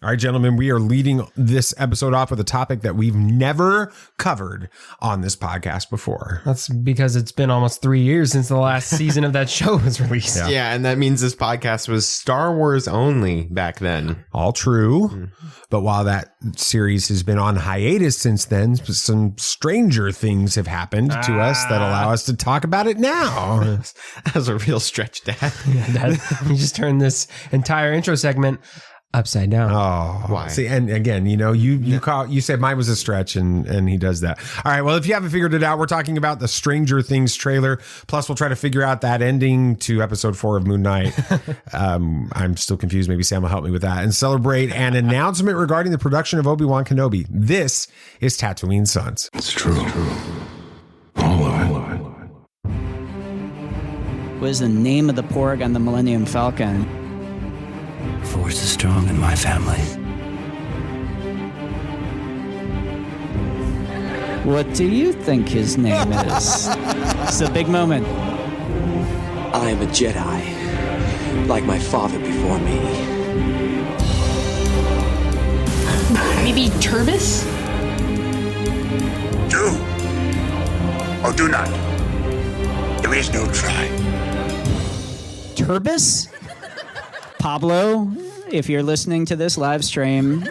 All right, gentlemen, we are leading this episode off with a topic that we've never covered on this podcast before. That's because it's been almost 3 years since the last season of that show was released. Yeah, and that means this podcast was Star Wars only back then. All true. But while that series has been on hiatus since then, some stranger things have happened to us that allow us to talk about it now. That was a real stretch, Dad. You just turned this entire intro segment upside down. Oh, why? See, and again, you said mine was a stretch, and he does that. All right. Well, if you haven't figured it out, we're talking about the Stranger Things trailer. Plus, we'll try to figure out that ending to episode 4 of Moon Knight. I'm still confused. Maybe Sam will help me with that. And celebrate an announcement regarding the production of Obi-Wan Kenobi. This is Tatooine Sons. It's true. All of it. What is the name of the porg on the Millennium Falcon? Force is strong in my family. What do you think his name is? It's a big moment. I am a Jedi, like my father before me. Maybe Turbis? Do or do not. There is no try. Turbis? Pablo, if you're listening to this live stream,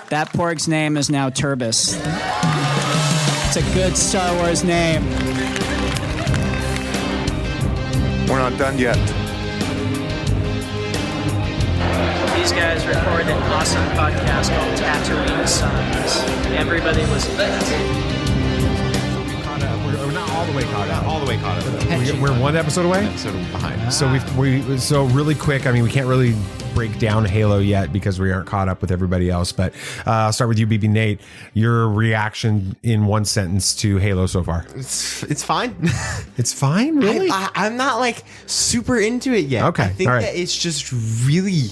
that porg's name is now Turbis. It's a good Star Wars name. We're not done yet. These guys recorded an awesome podcast called Tatooine Sons. Everybody was We're not all the way caught up. All the way caught up. We're one episode away. Episode behind. So really quick. I mean, we can't really break down Halo yet because we aren't caught up with everybody else. But I'll start with you, BB Nate. Your reaction in one sentence to Halo so far? It's fine. It's fine, really. I'm not like super into it yet. Okay, I think all right. that it's just really,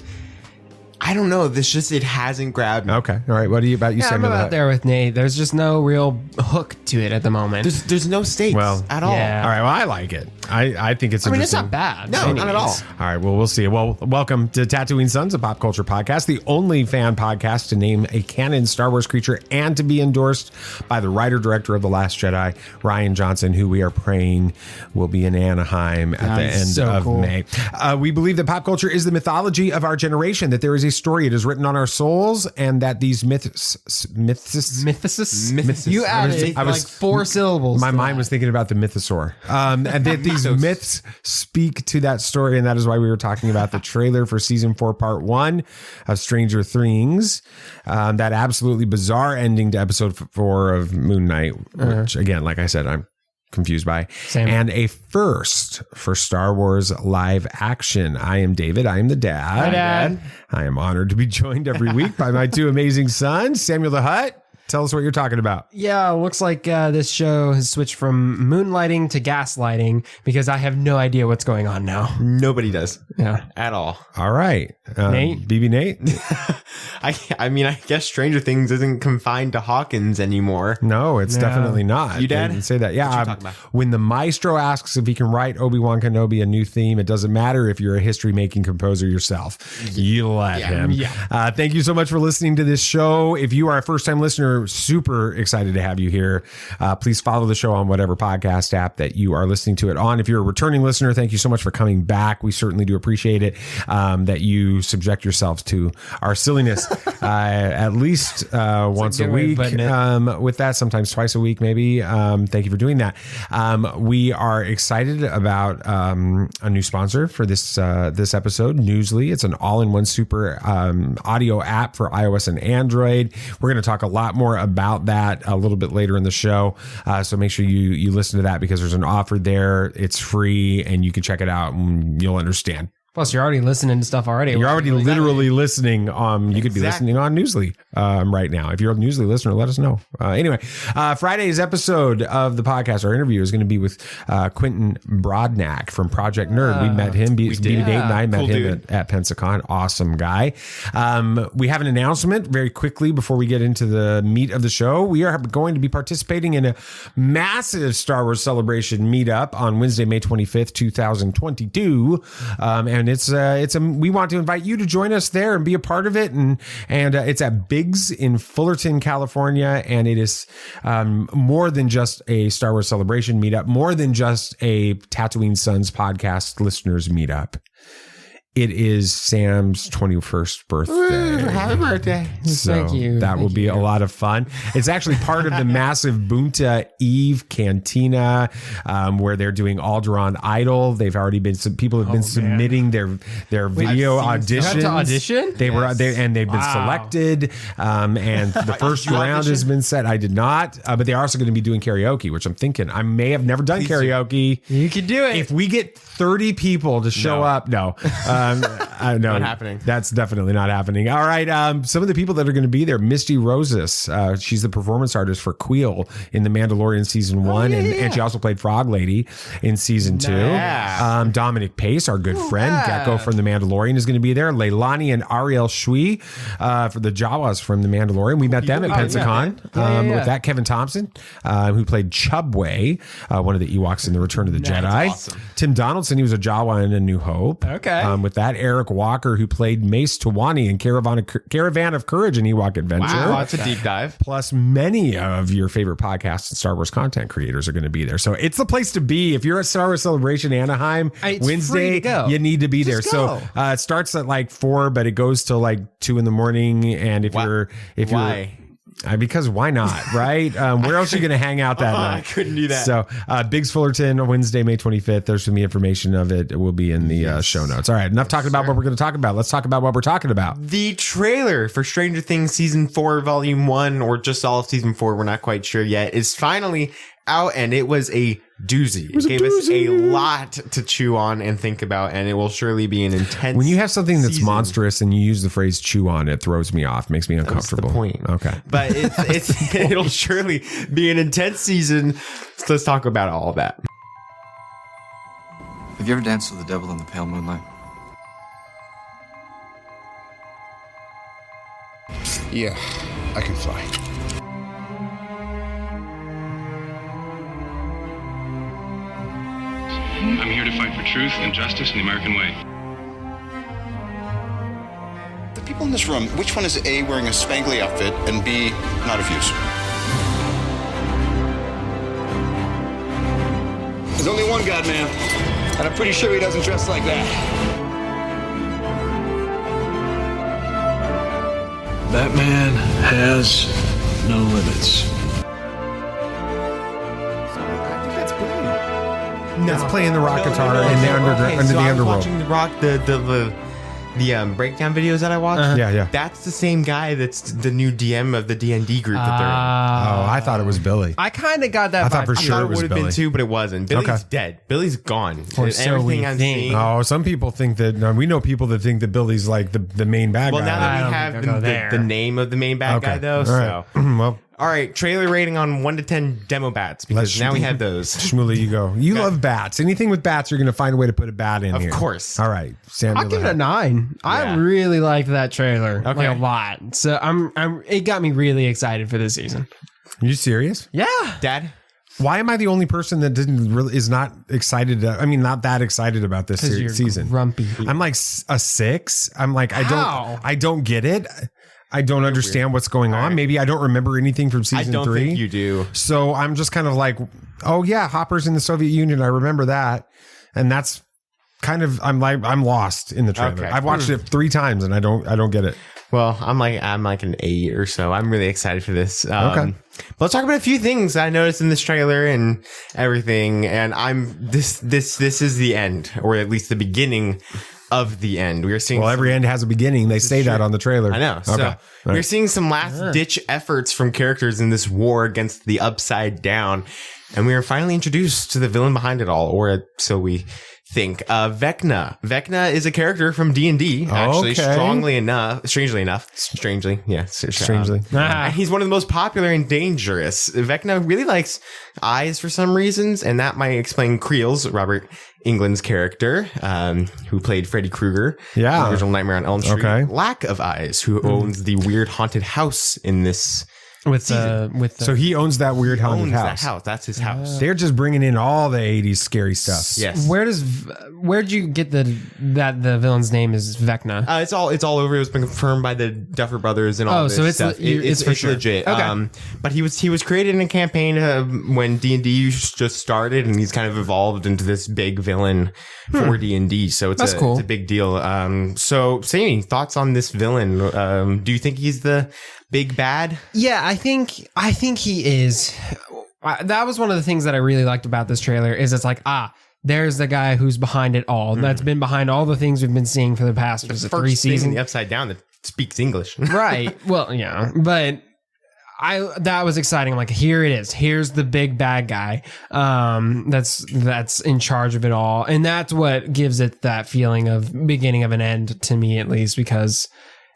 I don't know. It hasn't grabbed me. Okay, all right. What about you, Yeah, I'm Samuel? about there with Nate. There's just no real hook to it at the moment. There's no stakes at all. Yeah. All right. Well, I like it. I think it's I mean, interesting. it's not bad. No, not at all. All right. Well, we'll see. Well, welcome to Tatooine Sons, a pop culture podcast, the only fan podcast to name a canon Star Wars creature and to be endorsed by the writer-director of The Last Jedi, Rian Johnson, who we are praying will be in Anaheim at the end of May. We believe that pop culture is the mythology of our generation, that there is a story, it is written on our souls, and that these myths. You added like 4 syllables. My mind was thinking about the mythosaur. And that these myths speak to that story. And that is why we were talking about the trailer for season 4, part 1 of Stranger Things. That absolutely bizarre ending to episode 4 of Moon Knight, which again, like I said, I'm confused by. Same. And a first for Star Wars live action. I am David. I am the dad. Hi, Dad. I am honored to be joined every week by my 2 amazing sons, Samuel the Hutt. Tell us what you're talking about. Yeah, looks like this show has switched from moonlighting to gaslighting because I have no idea what's going on now. Nobody does. Yeah. At all. All right. Nate? BB Nate? I mean, I guess Stranger Things isn't confined to Hawkins anymore. No, it's definitely not. You, Dad? They didn't say that. Yeah. What you talking about? When the maestro asks if he can write Obi-Wan Kenobi a new theme, it doesn't matter if you're a history-making composer yourself. You let him. Yeah. Thank you so much for listening to this show. If you are a first-time listener, super excited to have you here. Please follow the show on whatever podcast app that you are listening to it on. If you're a returning listener, thank you so much for coming back. We certainly do appreciate it that you subject yourselves to our silliness at least once a week. With that, sometimes twice a week, maybe. Thank you for doing that. We are excited about a new sponsor for this episode, Newsly. It's an all-in-one super audio app for iOS and Android. We're going to talk a lot more about that a little bit later in the show. So make sure you listen to that because there's an offer there. It's free and you can check it out and you'll understand. Plus, you're already listening to stuff already. You're already literally listening. You could be listening on Newsly right now. If you're a Newsly listener, let us know. Anyway, Friday's episode of the podcast, our interview, is going to be with Quentin Brodnack from Project Nerd. We met him. BB Nate and I met him at Pensacon. Awesome guy. We have an announcement very quickly before we get into the meat of the show. We are going to be participating in a massive Star Wars Celebration meetup on Wednesday, May 25th, 2022. And and we want to invite you to join us there and be a part of it. And it's at Biggs in Fullerton, California. And it is more than just a Star Wars Celebration meetup, more than just a Tatooine Sons podcast listeners meetup. It is Sam's 21st birthday. Ooh, happy birthday. So Thank you. That will be a lot of fun. It's actually part of the massive Bunta Eve Cantina, where they're doing Alderaan Idol. They've already been, some people have been submitting their video auditions. You have to audition? And they've been selected. And the first round has been set. I did not, but they're also going to be doing karaoke, which I'm thinking I may have never done karaoke. You could do it. If we get 30 people to show up, no. No, not happening. That's definitely not happening. All right. Some of the people that are going to be there, Misty Rosas. She's the performance artist for Queel in The Mandalorian season 1. And she also played Frog Lady in season 2. Yeah. Dominic Pace, our good friend, Gecko from The Mandalorian, is going to be there. Leilani and Ariel Shui for the Jawas from The Mandalorian. We met them at Pensacon. With that, Kevin Thompson, who played Chubway, one of the Ewoks in The Return of the Jedi. Awesome. Tim Donaldson, he was a Jawa in A New Hope. Okay. With that, Eric Walker, who played Mace Tawani in Caravan of Courage and Ewok Adventure. Wow, that's a deep dive. Plus, many of your favorite podcasts and Star Wars content creators are going to be there. So it's the place to be. If you're at Star Wars Celebration Anaheim It's Wednesday, free to go. you need to be there. Just So go. it starts at like 4, but it goes till like 2 in the morning. And if you're because why not, right? Where else are you going to hang out that night? I couldn't do that. So Biggs Fullerton, Wednesday, May 25th. There's some information of it. It will be in the show notes. All right, enough talking about what we're going to talk about. Let's talk about what we're talking about. The trailer for Stranger Things Season 4, Volume 1, or just all of Season 4, we're not quite sure yet, is finally out, and it was a doozy. It gave us a lot to chew on and think about, and it will surely be an intense. When you have something that's season. monstrous and you use the phrase chew on, it throws me off, makes me uncomfortable. That's the point. Okay. But it'll surely be an intense season. So let's talk about all of that. Have you ever danced with the devil in the pale moonlight? Yeah, I can fly. I'm here to fight for truth and justice in the American way. The people in this room, which one is A, wearing a spangly outfit, and B, not of use? There's only one God, man. And I'm pretty sure he doesn't dress like that. That man has no limits. That's playing the rock guitar in the underground, under the I'm underworld. watching the rock, the breakdown videos that I watched. Yeah. That's the same guy that's the new DM of the D&D group that they're in. Oh, I thought it was Billy. I kind of got that. I thought for vibe. sure I it thought was would have been Billy. too, but it wasn't. Billy's Okay. dead. Billy's gone. Or And so everything we I'm think. seeing. Oh, some people think that. No, we know people that think that Billy's like the main bad Well, guy. now that I we don't have think they'll go there. the name of the main bad guy, though. All right. Well, All right, trailer rating on 1 to 10 demo bats, because now we have those. Shmuley, you go. You love bats. Anything with bats, you're going to find a way to put a bat in Of here. course. All right, Sam. I'll give it a 9. I Yeah. really liked that trailer, Okay. like a lot. So it got me really excited for this season. Are you serious? Yeah. Dad? Why am I the only person that is not excited? Not that excited about this Because you're season. grumpy. I'm like a 6. I'm like How? I don't get it. I don't understand what's going on. Maybe I don't remember anything from I season don't 3. think you do. So I'm just kind of like, oh yeah, Hopper's in the Soviet Union. I remember that, and that's kind of I'm lost in the trailer. Okay. I've watched it 3 times and I don't get it. Well, I'm like an 8 or so. I'm really excited for this. Okay. But let's talk about a few things I noticed in this trailer and everything. And this is the end, or at least the beginning of the end. We are seeing Every end has a beginning. They say that on the trailer. I know. So Okay. we're seeing some last ditch efforts from characters in this war against the Upside Down. And we are finally introduced to the villain behind it all, or so we think. Vecna. Vecna is a character from D&D, actually, Okay. strangely enough. And he's one of the most popular and dangerous. Vecna really likes eyes for some reasons, and that might explain Creel's, Robert Englund's character, who played Freddy Krueger in Yeah. the original Nightmare on Elm Street. Okay. Lack of eyes, who owns the weird haunted house in this So he owns that weird haunted house. That house. That's his house. They're just bringing in all the 80s scary stuff. Yes. Where'd you get that the villain's name is Vecna? It's all over. It was been confirmed by the Duffer Brothers and all this so it's stuff. it's for sure. Legit. Okay. But he was created in a campaign when D&D just started, and he's kind of evolved into this big villain for D&D. So it's cool. It's a big deal. So Sammy, thoughts on this villain? Do you think he's the big bad? Yeah, I think he is. That was one of the things that I really liked about this trailer is it's like, there's the guy who's behind it all. That's been behind all the things we've been seeing for the past 3 seasons. In the Upside Down that speaks English. Right. Well, yeah, but that was exciting. I'm like, here it is. Here's the big bad guy. That's in charge of it all, and that's what gives it that feeling of beginning of an end to me, at least, because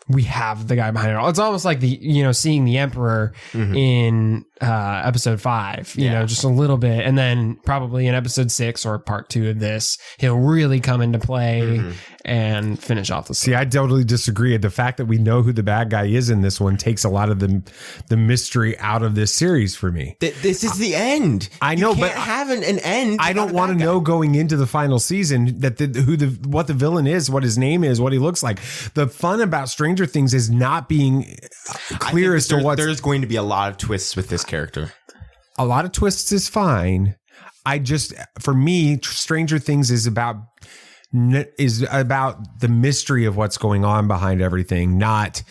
we have the guy behind it all. It's almost like seeing the Emperor in episode 5, just a little bit. And then probably in episode 6 or part 2 of this, he'll really come into play and finish off the See, I totally disagree. The fact that we know who the bad guy is in this one takes a lot of the mystery out of this series for me. This is the end. I know, you can't but have an end. I don't want to know going into the final season that what the villain is, what his name is, what he looks like. The fun about Stranger Things is not being clear as to what. There's going to be a lot of twists with this character. A lot of twists is fine. For me, Stranger Things is about the mystery of what's going on behind everything, not,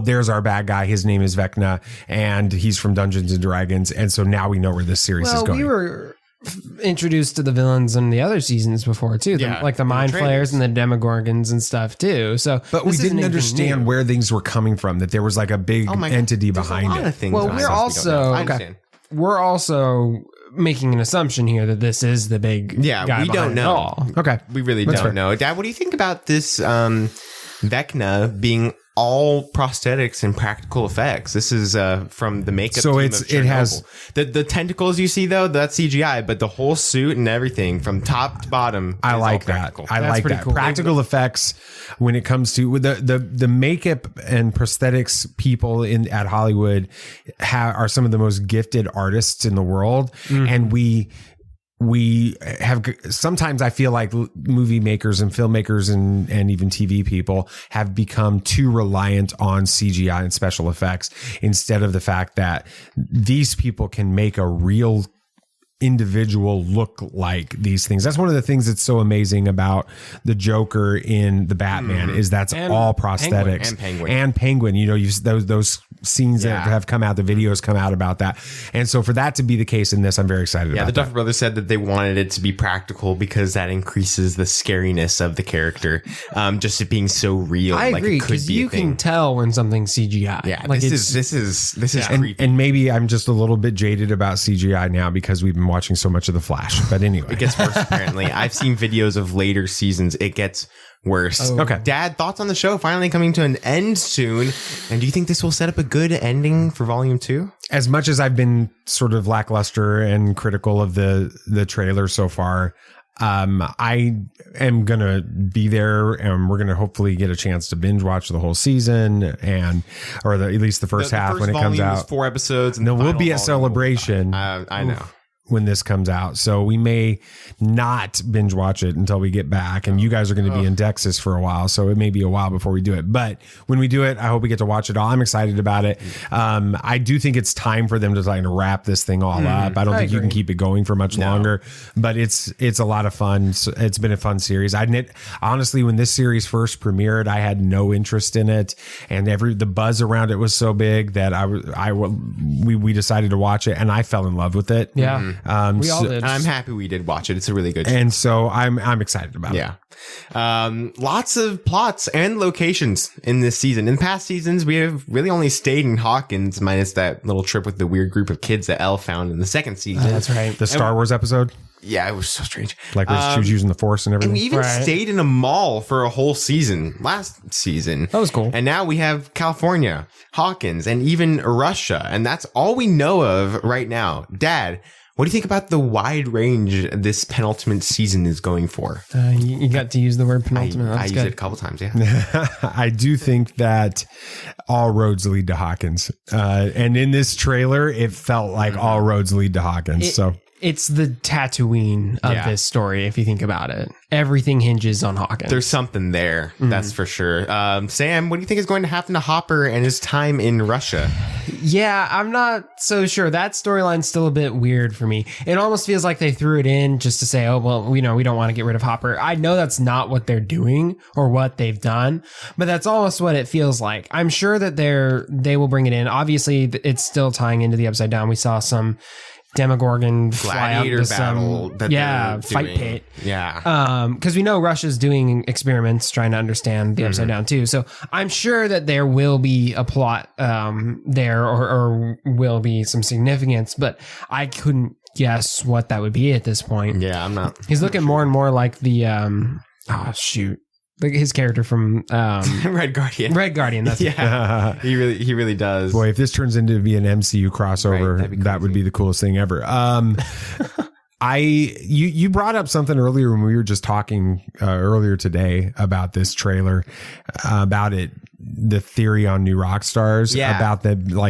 there's our bad guy, his name is Vecna and he's from Dungeons and Dragons, and so now we know where this series is going. We were introduced to the villains in the other seasons before too, like the Mind Flayers and the Demogorgons and stuff too. But we didn't understand where things were coming from, that there was like a big entity behind it. Well, we're also making an assumption here that this is the big guy we don't know. All. Okay, we really don't know. Dad, what do you think about this Vecna being all prosthetics and practical effects? This is from the makeup team of Chernobyl. It has the tentacles you see though, that's CGI, but the whole suit and everything from top to bottom. I like that. I like that. Cool. Practical effects when it comes to the makeup and prosthetics people at Hollywood are some of the most gifted artists in the world, and we have, sometimes I feel like movie makers and filmmakers and even TV people have become too reliant on CGI and special effects instead of the fact that these people can make a real individual look like these things. That's one of the things that's so amazing about the Joker in the Batman is that's all prosthetics and Penguin. Those scenes that have come out, the videos come out about that. And so for that to be the case in this, I'm very excited about the that. Duffer Brothers said that they wanted it to be practical because that increases the scariness of the character. Just it being so real. I agree, because you can tell when something's CGI. Yeah, like this is creepy. And maybe I'm just a little bit jaded about CGI now because we've been watching so much of The Flash. But anyway, it gets worse apparently. I've seen videos of later seasons. It gets worse. Okay. Dad, thoughts on the show finally coming to an end soon? And do you think this will set up a good ending for volume 2? As much as I've been sort of lackluster and critical of the trailer so far, I am going to be there, and we're going to hopefully get a chance to binge watch the whole season or at least the first half when it comes out. Is 4 episodes. And there will be a celebration. I know. When this comes out. So we may not binge watch it until we get back, and you guys are going to be in Texas for a while. So it may be a while before we do it, but when we do it, I hope we get to watch it all. I'm excited about it. I do think it's time for them to try and wrap this thing all up. I don't think you can keep it going for much longer, but it's a lot of fun. So it's been a fun series. Honestly, when this series first premiered, I had no interest in it, and the buzz around it was so big that we decided to watch it, and I fell in love with it. Yeah. We all did. I'm happy we did watch it. It's a really good show. And so I'm excited about it. Yeah. Lots of plots and locations in this season. In past seasons, we have really only stayed in Hawkins, minus that little trip with the weird group of kids that Elle found in the second season. That's right. The Star Wars episode. Yeah, it was so strange. Like where she was using the Force and everything. And we even stayed in a mall for a whole season last season. That was cool. And now we have California, Hawkins, and even Russia. And that's all we know of right now. Dad, What do you think about the wide range this penultimate season is going for? You got to use the word penultimate. I That's used good. it a couple times, yeah. I do think that all roads lead to Hawkins. And in this trailer, it felt like all roads lead to Hawkins. It's the Tatooine of this story, if you think about it. Everything hinges on Hawkins. There's something there, that's for sure. Sam, what do you think is going to happen to Hopper and his time in Russia? Yeah, I'm not so sure. That storyline's still a bit weird for me. It almost feels like they threw it in just to say, oh, well, we don't want to get rid of Hopper. I know that's not what they're doing or what they've done, but that's almost what it feels like. I'm sure that they will bring it in. Obviously, it's still tying into the Upside Down. We saw some Demogorgon gladiator battle fight pit, because we know Russia's doing experiments trying to understand the Upside Down too, so I'm sure that there will be a plot there or will be some significance, but I couldn't guess what that would be at this point. I'm not. He's looking more and more like the like his character from Red Guardian. That's he really does. Boy, if this turns into be an MCU crossover, that would be the coolest thing ever. You brought up something earlier when we were just talking earlier today about this trailer, about the theory on New Rockstars, about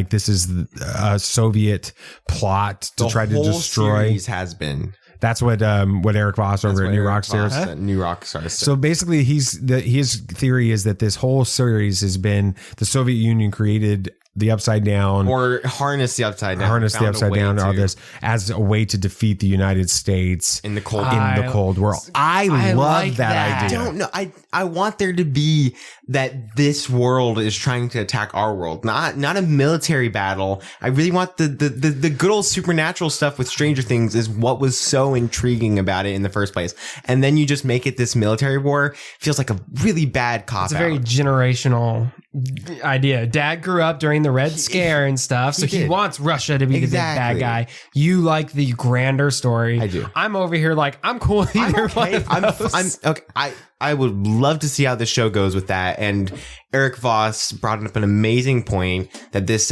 this is a Soviet plot to try to destroy. Series has been. That's what Eric Voss over at New Rockstars. New Rockstars. So basically, his theory is that this whole series has been the Soviet Union created the Upside Down, or harness the Upside Down, all this as a way to defeat the United States in the Cold War. I love like that idea. I don't know. I want there to be that this world is trying to attack our world, not a military battle. I really want the good old supernatural stuff with Stranger Things is what was so intriguing about it in the first place. And then you just make it this military war. Feels like a really bad cop-out. It's a very generational idea. Dad grew up during the Red Scare and stuff, so he wants Russia to be the big bad guy. You like the grander story. I do. I'm over here like I'm cool with either one of those. I'm okay. I would love to see how this show goes with that. And Eric Voss brought up an amazing point that this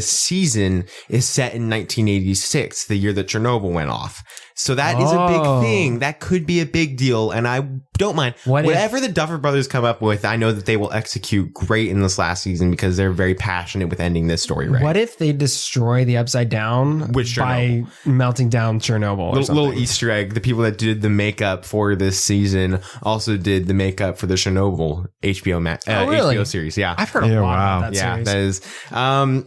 season is set in 1986, the year that Chernobyl went off. So that is a big thing. That could be a big deal. And I don't mind. Whatever the Duffer Brothers come up with, I know that they will execute great in this last season because they're very passionate with ending this story right. What if they destroy the Upside Down by melting down Chernobyl? Little Easter egg. The people that did the makeup for this season also did the makeup for the Chernobyl HBO series. Yeah. I've heard a lot about that series. That is...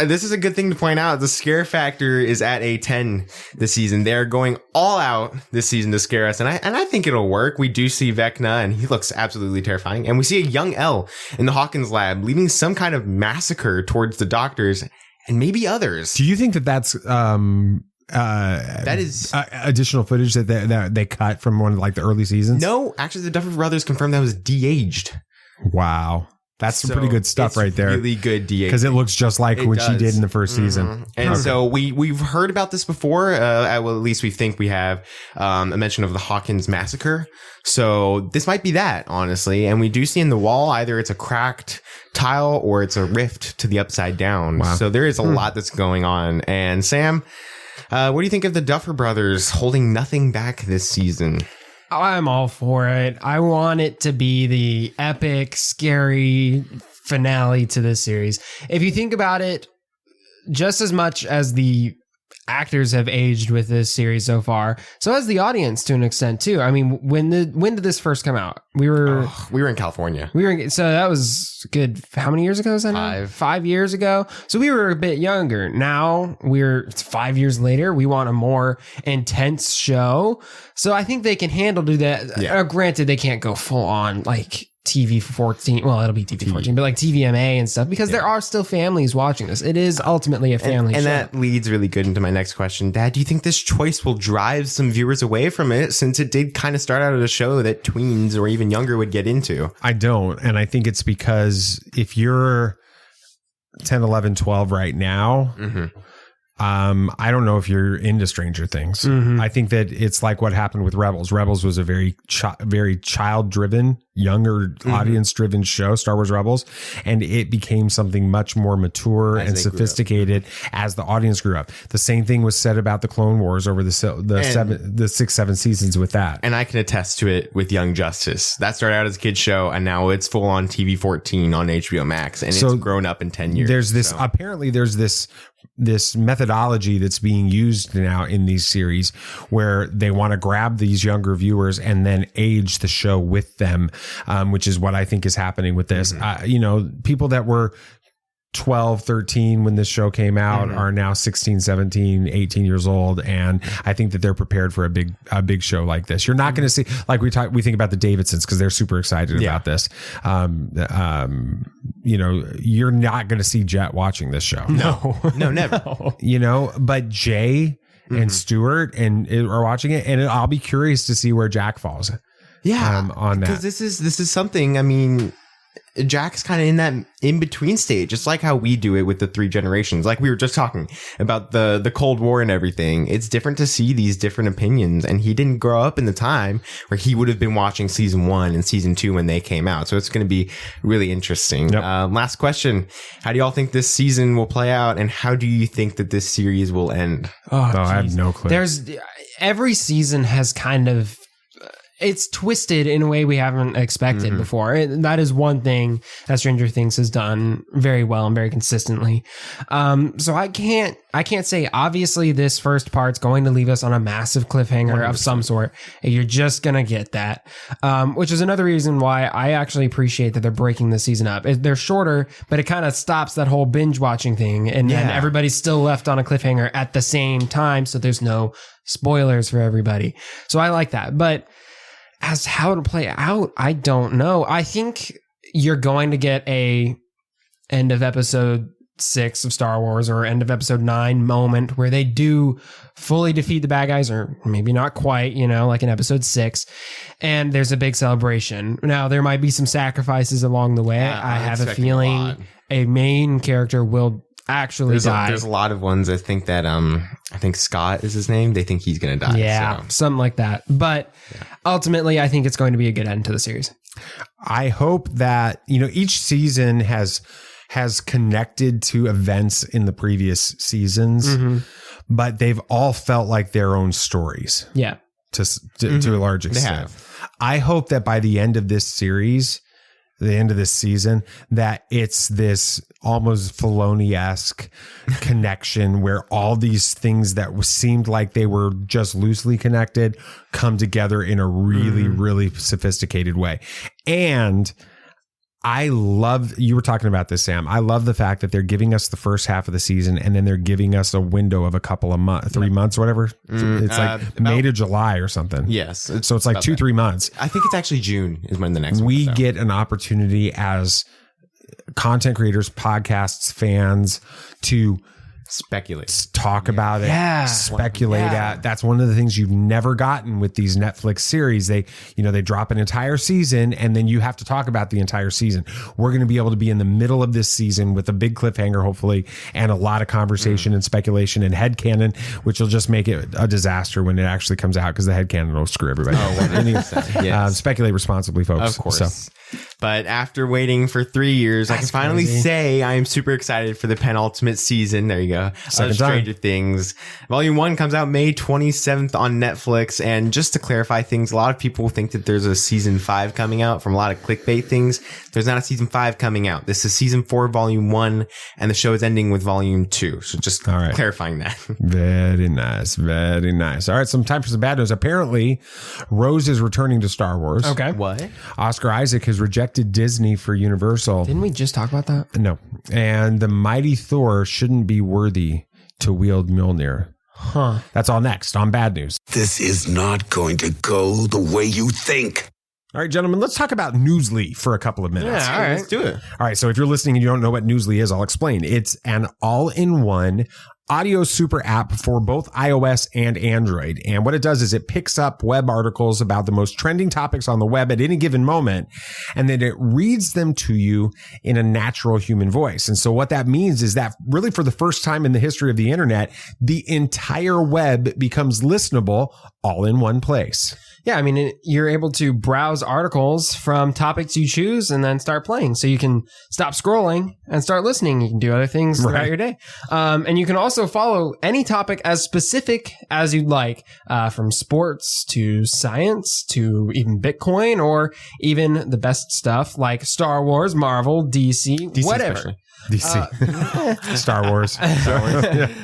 this is a good thing to point out. The scare factor is at a 10 this season. They're going all out this season to scare us. And I think it'll work. We do see Vecna and he looks absolutely terrifying. And we see a young Elle in the Hawkins lab leading some kind of massacre towards the doctors and maybe others. Do you think that is additional footage that they cut from one of the early seasons? No, actually the Duffer Brothers confirmed that was de-aged. Wow. That's some pretty good stuff right there. Really good de-aging. Because it looks just like what she did in the first season. And so we've heard about this before. Well, at least we think we have a mention of the Hawkins massacre. So this might be that, honestly. And we do see in the wall, either it's a cracked tile or it's a rift to the Upside Down. Wow. So there is a lot that's going on. And Sam, what do you think of the Duffer Brothers holding nothing back this season? I'm all for it. I want it to be the epic, scary finale to this series. If you think about it, just as much as the actors have aged with this series so far, so has the audience to an extent too. I mean, when did this first come out? We were in California. So that was good. How many years ago was that? 5 years ago. So we were a bit younger. Now it's 5 years later. We want a more intense show. So I think they can handle that. Yeah. Granted, they can't go full on like TV 14. Well, it'll be TV 14, but like TVMA and stuff, because there are still families watching this. It is ultimately a family show. And that leads really good into my next question. Dad, do you think this choice will drive some viewers away from it, since it did kind of start out as a show that tweens or even younger would get into? I don't. And I think it's because if you're 10, 11, 12 right now, I don't know if you're into Stranger Things. I think that it's like what happened with Rebels. Rebels was a very child driven younger audience driven show, Star Wars Rebels, and it became something much more mature and sophisticated as the audience grew up. The same thing was said about the Clone Wars over the 6-7 seasons with that. And I can attest to it with Young Justice. That started out as a kid's show, and now it's full on TV 14 on HBO Max, and it's grown up in 10 years. There's this apparently there's this methodology that's being used now in these series where they want to grab these younger viewers and then age the show with them, which is what I think is happening with this. People that were 12, 13 when this show came out are now 16, 17, 18 years old. And I think that they're prepared for a big show like this. You're not going to see, like we think about the Davidsons because they're super excited about this. You're not going to see Jet watching this show. No, never. But Jay and Stuart are watching it, and I'll be curious to see where Jack falls. Yeah, on that, because this is something. I mean, Jack's kind of in that in between stage, just like how we do it with the 3 generations. Like we were just talking about the Cold War and everything. It's different to see these different opinions, and he didn't grow up in the time where he would have been watching season 1 and season 2 when they came out. So it's going to be really interesting. Yep. Last question: how do y'all think this season will play out, and how do you think that this series will end? I have no clue. Every season has kind of. It's twisted in a way we haven't expected before. That is one thing that Stranger Things has done very well and very consistently. So I can't say, obviously this first part's going to leave us on a massive cliffhanger 100%. Of some sort. You're just going to get that, which is another reason why I actually appreciate that they're breaking the season up. They're shorter, but it kind of stops that whole binge watching thing. And then everybody's still left on a cliffhanger at the same time. So there's no spoilers for everybody. So I like that. But as how to play out, I don't know. I think you're going to get a end of episode 6 of Star Wars or end of episode 9 moment where they do fully defeat the bad guys, or maybe not quite, like in episode 6. And there's a big celebration. Now, there might be some sacrifices along the way. I have a feeling a main character will actually die. There's a lot of ones. I think that I think Scott is his name. They think he's going to die. Yeah, something like that. But ultimately, I think it's going to be a good end to the series. I hope that each season has connected to events in the previous seasons, but they've all felt like their own stories. Yeah, to a large extent. I hope that by the end of this series, the end of this season, that it's this almost Filoni-esque connection where all these things that seemed like they were just loosely connected come together in a really, really sophisticated way. And I love, you were talking about this, Sam. I love the fact that they're giving us the first half of the season and then they're giving us a window of a couple of months, 3 months, whatever. It's like May to July or something. Yes. So it's like 2-3 months. I think it's actually June is when the next we get an opportunity as content creators, podcasts, fans to speculate, talk about it, speculate at. That's one of the things you've never gotten with these Netflix series. They drop an entire season and then you have to talk about the entire season. We're going to be able to be in the middle of this season with a big cliffhanger, hopefully, and a lot of conversation and speculation and headcanon, which will just make it a disaster when it actually comes out because the headcanon will screw everybody. Speculate responsibly, folks. Of course. But after waiting for 3 years, I can finally say I am super excited for the penultimate season. There you go. Of Stranger Things. Volume 1 comes out May 27th on Netflix. And just to clarify things, a lot of people think that there's a season 5 coming out from a lot of clickbait things. There's not a season 5 coming out. This is season 4, volume 1, and the show is ending with volume 2. So just clarifying that. Very nice. Very nice. All right. Some time for some bad news. Apparently, Rose is returning to Star Wars. Okay. What? Oscar Isaac has rejected Disney for Universal. Didn't we just talk about that? No. And the mighty Thor shouldn't be worthy to wield Mjolnir. Huh. That's all next on Bad News. This is not going to go the way you think. All right, gentlemen, let's talk about Newsly for a couple of minutes. Yeah, all right. Let's do it. All right, so if you're listening and you don't know what Newsly is, I'll explain. It's an all-in-one audio super app for both iOS and Android. And what it does is it picks up web articles about the most trending topics on the web at any given moment, and then it reads them to you in a natural human voice. And so what that means is that really for the first time in the history of the internet, the entire web becomes listenable all in one place. Yeah, I mean, you're able to browse articles from topics you choose and then start playing. So you can stop scrolling and start listening. You can do other things throughout your day. And you can also follow any topic as specific as you'd like, from sports to science to even Bitcoin, or even the best stuff like Star Wars, Marvel, DC whatever. Especially. DC. Star Wars.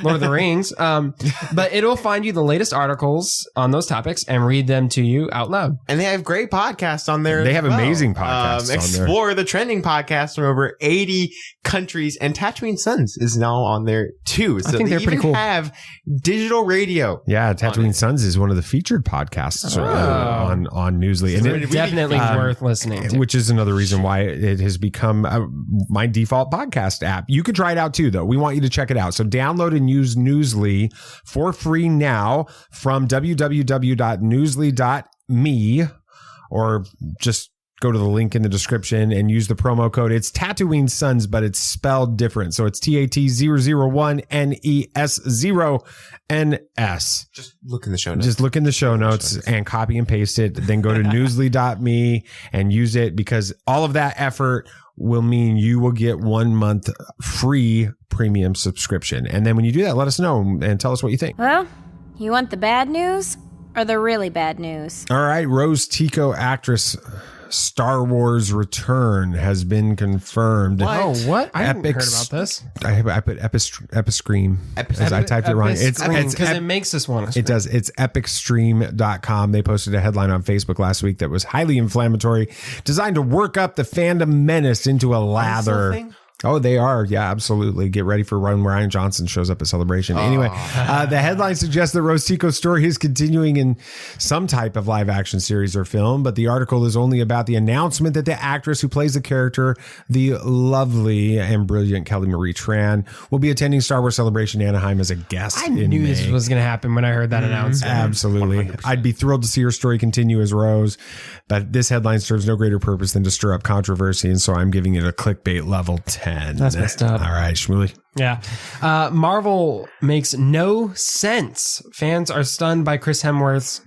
Lord of the Rings. But it'll find you the latest articles on those topics and read them to you out loud. And they have great podcasts on there. They have amazing podcasts on there. Explore the trending podcasts from over 80 countries, and Tatooine Suns is now on there too. So I think they're pretty cool. Have digital radio. Yeah, Tatooine Suns is one of the featured podcasts on Newsly. And it's definitely worth listening to. Which is another reason why it has become my default podcast app. You can try it out too, though. We want you to check it out. So download and use Newsly for free now from www.newsly.me, or just go to the link in the description and use the promo code. It's Tatooine Suns, but it's spelled different. So it's TAT001NES0NS. Just look in the show notes. Just look in the show notes and copy and paste it. Then go to newsly.me and use it, because all of that effort will mean you will get 1 month free premium subscription. And then when you do that, let us know and tell us what you think. Well, you want the bad news or the really bad news? All right. Rose Tico actress Star Wars Return has been confirmed. What? Oh, what? I haven't heard about this. I put Episcream as I typed it wrong. It's because it makes us want to. It does. It's epicstream.com. They posted a headline on Facebook last week that was highly inflammatory, designed to work up the fandom menace into a lather. Oh, they are. Yeah, absolutely. Get ready for when Ryan Johnson shows up at Celebration. Anyway, the headline suggests that Rose Tico's story is continuing in some type of live action series or film, but the article is only about the announcement that the actress who plays the character, the lovely and brilliant Kelly Marie Tran, will be attending Star Wars Celebration Anaheim as a guest. I knew this was going to happen when I heard that announcement. Absolutely. 100%. I'd be thrilled to see her story continue as Rose, but this headline serves no greater purpose than to stir up controversy, and so I'm giving it a clickbait level 10. That's messed up. All right, Shmuley. Yeah. Marvel makes no sense. Fans are stunned by Chris Hemsworth's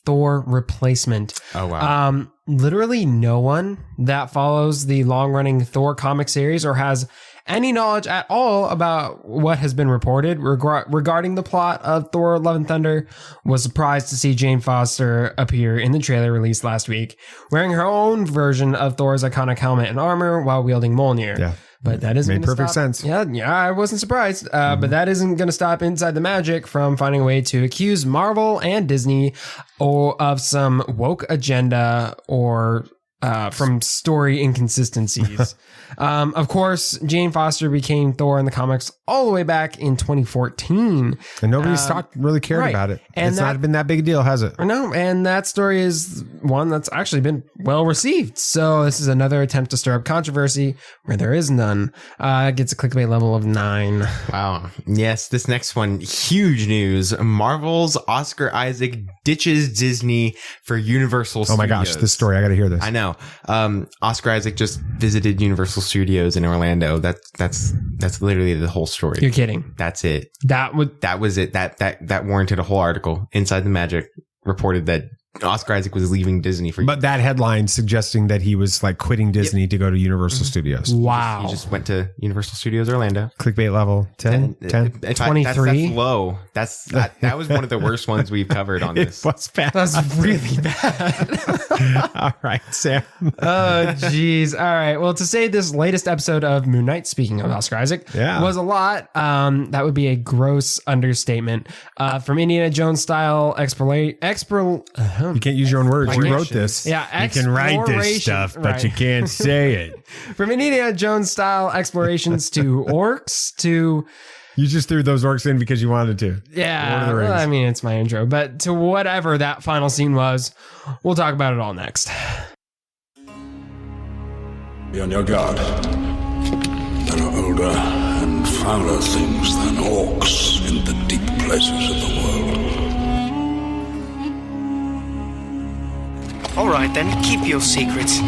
Thor replacement. Oh, wow. Literally no one that follows the long-running Thor comic series or has any knowledge at all about what has been reported regarding the plot of Thor Love and Thunder was surprised to see Jane Foster appear in the trailer released last week, wearing her own version of Thor's iconic helmet and armor while wielding Mjolnir. Yeah. But that isn't made perfect sense. Yeah, I wasn't surprised. But that isn't going to stop Inside the Magic from finding a way to accuse Marvel and Disney of some woke agenda or from story inconsistencies. Of course, Jane Foster became Thor in the comics all the way back in 2014. And nobody's really cared about it. And it's not been that big a deal, has it? No, and that story is one that's actually been well received. So this is another attempt to stir up controversy where there is none. It gets a clickbait level of 9. Wow. Yes, this next one, huge news. Marvel's Oscar Isaac ditches Disney for Universal Studios. Oh my gosh, this story, I got to hear this. I know. Oscar Isaac just visited Universal Studios in Orlando. That's literally the whole story. You're kidding. That's it. That was it. That warranted a whole article. Inside the Magic reported that Oscar Isaac was leaving Disney for. But that headline suggesting that he was like quitting Disney to go to Universal Studios. Wow. He just went to Universal Studios Orlando. Clickbait level 10, 23. That's low. That was one of the worst ones we've covered on this. It was bad. That's really bad. All right, Sam. Oh, geez. All right. Well, to say this latest episode of Moon Knight, speaking of Oscar Isaac, was a lot. That would be a gross understatement. From Indiana Jones style you can't use your own words. You wrote this. Yeah, you can write this stuff, but you can't say it. From Indiana Jones style explorations to orcs to... You just threw those orcs in because you wanted to. Yeah, well, I mean, it's my intro. But to whatever that final scene was, we'll talk about it all next. Be on your guard. There are older and fouler things than orcs in isn't the deep places of the world. All right, then, keep your secrets. You're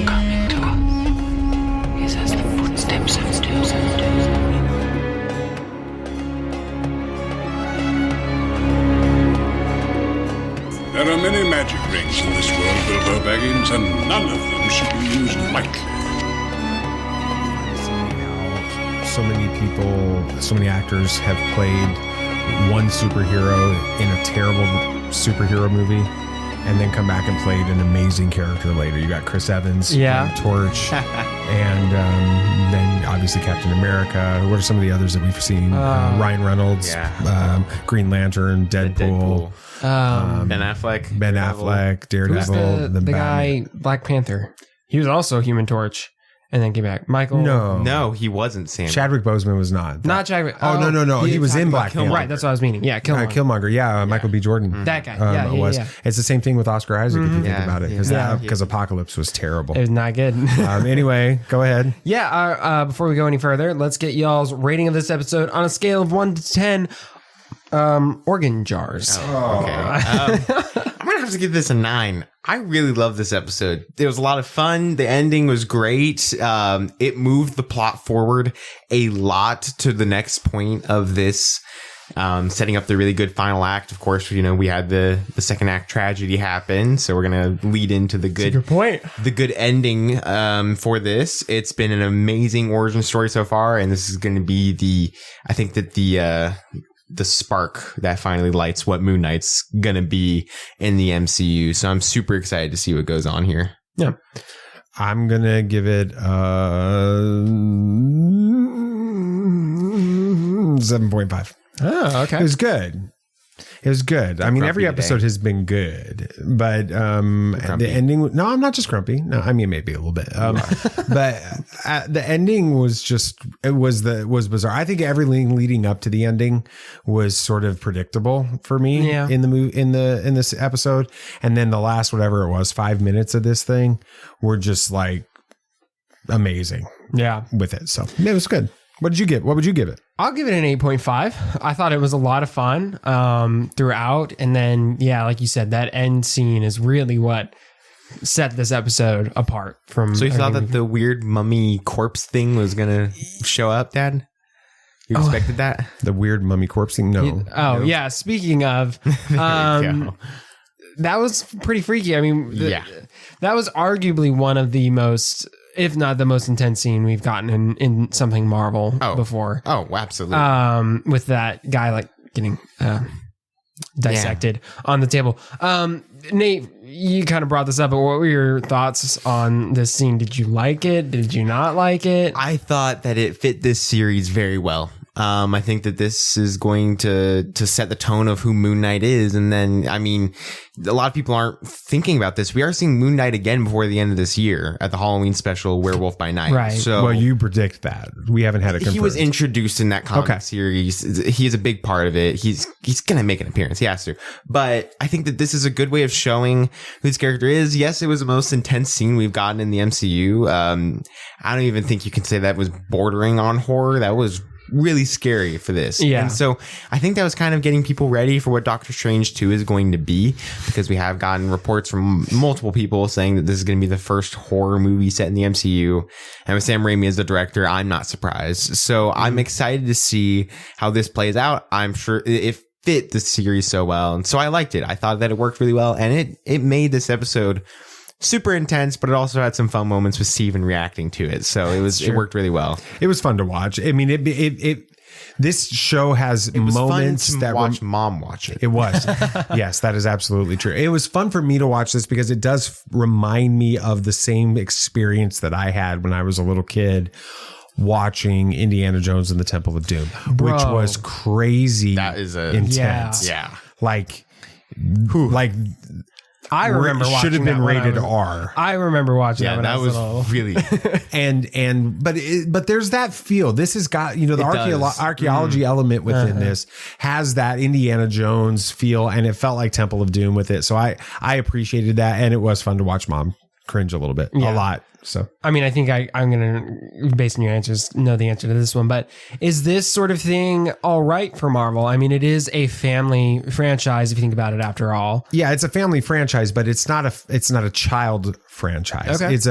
coming to us. Is as the footsteps of doom. There are many magic rings in this world, Bilbo Baggins, and none of them should be used lightly. So many people, so many actors have played one superhero in a terrible superhero movie and then come back and played an amazing character later. You got Chris Evans, Yeah. Torch, and then obviously Captain America. What are some of the others that we've seen? Ryan Reynolds, Green Lantern, Deadpool. Ben Affleck. Daredevil. Who's the guy, Black Panther? He was also Human Torch and then came back. Michael? No, he wasn't Sam. Chadwick Boseman was not. Not Chadwick. Oh, no. He was in Black Panther. Right, that's what I was meaning. Yeah, Killmonger. Killmonger, yeah. Michael B. Jordan. That guy. Yeah. It's the same thing with Oscar Isaac if you think about it, because Apocalypse was terrible. It was not good. Anyway, go ahead. Yeah, before we go any further, let's get y'all's rating of this episode on a scale of 1 to 10. Organ jars. Okay. I'm gonna have to give this a 9. I really love this episode. It was a lot of fun. The ending was great. It moved the plot forward a lot to the next point of this, setting up the really good final act. Of course, we had the second act tragedy happen, so we're gonna lead into the good point. The good ending for this. It's been an amazing origin story so far, and this is going to be the spark that finally lights what Moon Knight's gonna be in the MCU. So I'm super excited to see what goes on here. Yeah. I'm gonna give it 7.5. Oh, okay. It was good. I mean, every episode has been good, but the ending. No, I'm not just grumpy. No, I mean maybe a little bit. But the ending was was bizarre. I think everything leading up to the ending was sort of predictable for me in this episode, and then the last whatever it was 5 minutes of this thing were just like amazing. Yeah, with it. So it was good. What would you give it? I'll give it an 8.5. I thought it was a lot of fun throughout. And then, like you said, that end scene is really what set this episode apart from. So you thought that the weird mummy corpse thing was going to show up, Dad? You expected that? The weird mummy corpse thing? No. Yeah. Speaking of, that was pretty freaky. I mean, that was arguably one of the most, if not the most intense scene we've gotten in something Marvel before. Oh, absolutely. With that guy like getting dissected on the table. Nate, you kind of brought this up, but what were your thoughts on this scene? Did you like it? Did you not like it? I thought that it fit this series very well. I think that this is going to set the tone of who Moon Knight is. And then, I mean, a lot of people aren't thinking about this. We are seeing Moon Knight again before the end of this year at the Halloween special Werewolf by Night. Right. So, well, you predict that. We haven't had it confirmed. He was introduced in that comic series. He is a big part of it. He's going to make an appearance. He has to. But I think that this is a good way of showing who his character is. Yes, it was the most intense scene we've gotten in the MCU. I don't even think you can say that was bordering on horror. That was really scary for this. Yeah. And so I think that was kind of getting people ready for what Doctor Strange 2 is going to be, because we have gotten reports from multiple people saying that this is going to be the first horror movie set in the MCU. And with Sam Raimi as the director, I'm not surprised. So I'm excited to see how this plays out. I'm sure it fit the series so well. And so I liked it. I thought that it worked really well, and it made this episode super intense, but it also had some fun moments with Steven reacting to it. So it worked really well. It was fun to watch. I mean, this show has moments fun to watch Mom watch it. It was. Yes, that is absolutely true. It was fun for me to watch this because it does remind me of the same experience that I had when I was a little kid watching Indiana Jones and the Temple of Doom, which was crazy. That is intense. Yeah. I remember watching should have been rated R. I remember watching that when I was little. Really but there's that feel. This has got, the archaeology element within this has that Indiana Jones feel, and it felt like Temple of Doom with it. So I appreciated that, and it was fun to watch Mom cringe a little bit, a lot. So, I mean, I think I'm going to, based on your answers, know the answer to this one. But is this sort of thing all right for Marvel? I mean, it is a family franchise if you think about it. After all, yeah, it's a family franchise, but it's not a child franchise. Okay. It's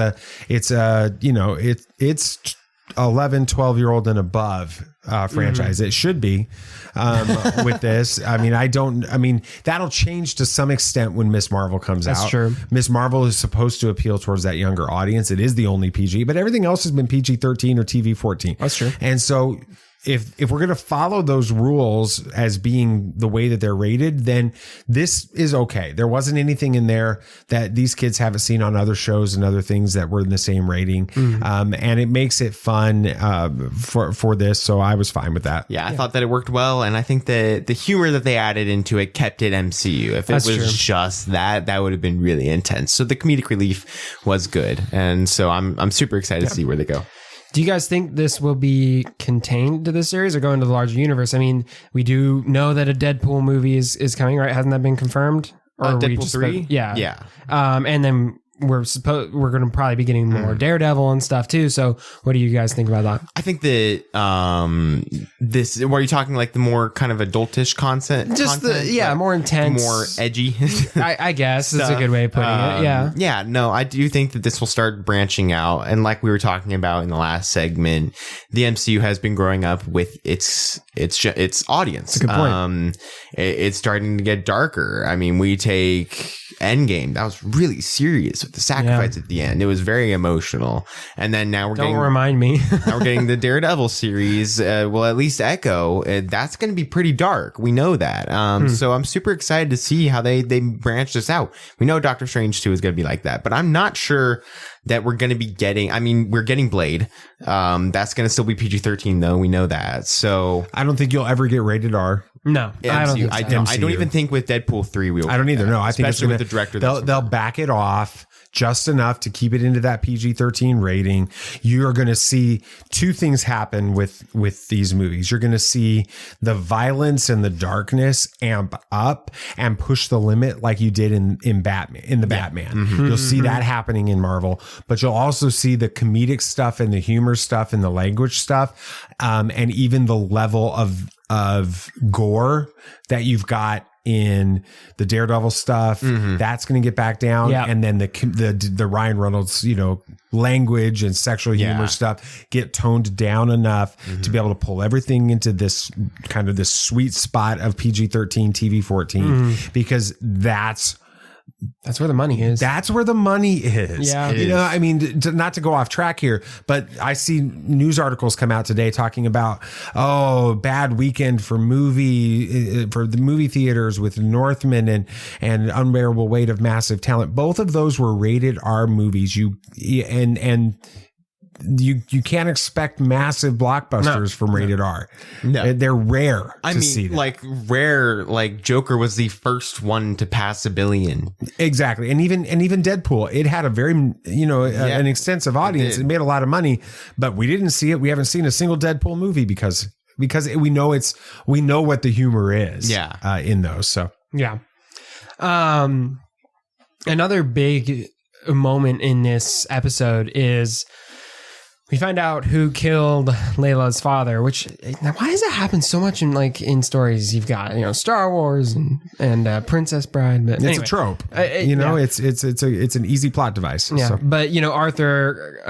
11, 12-year-old and above franchise. It should be with this. I mean, that'll change to some extent when Miss Marvel comes out. That's true. Miss Marvel is supposed to appeal towards that younger audience. It is the only PG, but everything else has been PG-13 or TV-14. That's true. And so if we're going to follow those rules as being the way that they're rated, then this is okay. There wasn't anything in there that these kids haven't seen on other shows and other things that were in the same rating. And it makes it fun for this. So I was fine with that. Yeah, I thought that it worked well. And I think that the humor that they added into it kept it MCU. If it was just that would have been really intense. So the comedic relief was good. And so I'm super excited to see where they go. Do you guys think this will be contained to this series or go into the larger universe? I mean, we do know that a Deadpool movie is coming, right? Hasn't that been confirmed? Or Deadpool 3? Yeah. And then we're going to probably be getting more Daredevil and stuff too. So what do you guys think about that? I think that this, were you talking like the more kind of adultish content? Just more intense, more edgy. I guess that's a good way of putting it. Yeah. Yeah. No, I do think that this will start branching out. And like we were talking about in the last segment, the MCU has been growing up with its audience. That's a good point. It's starting to get darker. I mean, we take Endgame. That was really serious with the sacrifice at the end. It was very emotional. And then now Don't remind me. now we're getting the Daredevil series. Well, at least Echo. That's going to be pretty dark. We know that. So I'm super excited to see how they branch this out. We know Doctor Strange 2 is going to be like that, but I'm not sure that we're going to be getting, I mean, we're getting Blade. That's going to still be PG-13 though. We know that. So I don't think you'll ever get rated R. No, I don't think so. I don't even think with Deadpool 3 we will. I don't either. No, I think especially with the director. They'll back it off just enough to keep it into that PG-13 rating. You're going to see two things happen with these movies. You're going to see the violence and the darkness amp up and push the limit like you did in Batman. Mm-hmm. You'll see that happening in Marvel, but you'll also see the comedic stuff and the humor stuff and the language stuff, and even the level of gore that you've got in the Daredevil stuff. That's going to get back down. And then the Ryan Reynolds, language and sexual humor stuff get toned down enough to be able to pull everything into this kind of this sweet spot of PG-13, TV-14, because that's where the money is. That's where the money is. Yeah. I mean, not to go off track here, but I see news articles come out today talking about, bad weekend for the movie theaters with Northman and Unbearable Weight of Massive Talent. Both of those were rated R movies. You can't expect massive blockbusters from rated R. No. They're rare to see that. Like Joker was the first one to pass $1 billion. Exactly. And even Deadpool, it had a very, an extensive audience. It made a lot of money, but we didn't see it. We haven't seen a single Deadpool movie because we know what the humor is in those. So, yeah. Another big moment in this episode is we find out who killed Layla's father, which, why does that happen so much in stories? You've got, Star Wars and Princess Bride, but it's a trope, it's an easy plot device. Yeah. So. But, Arthur,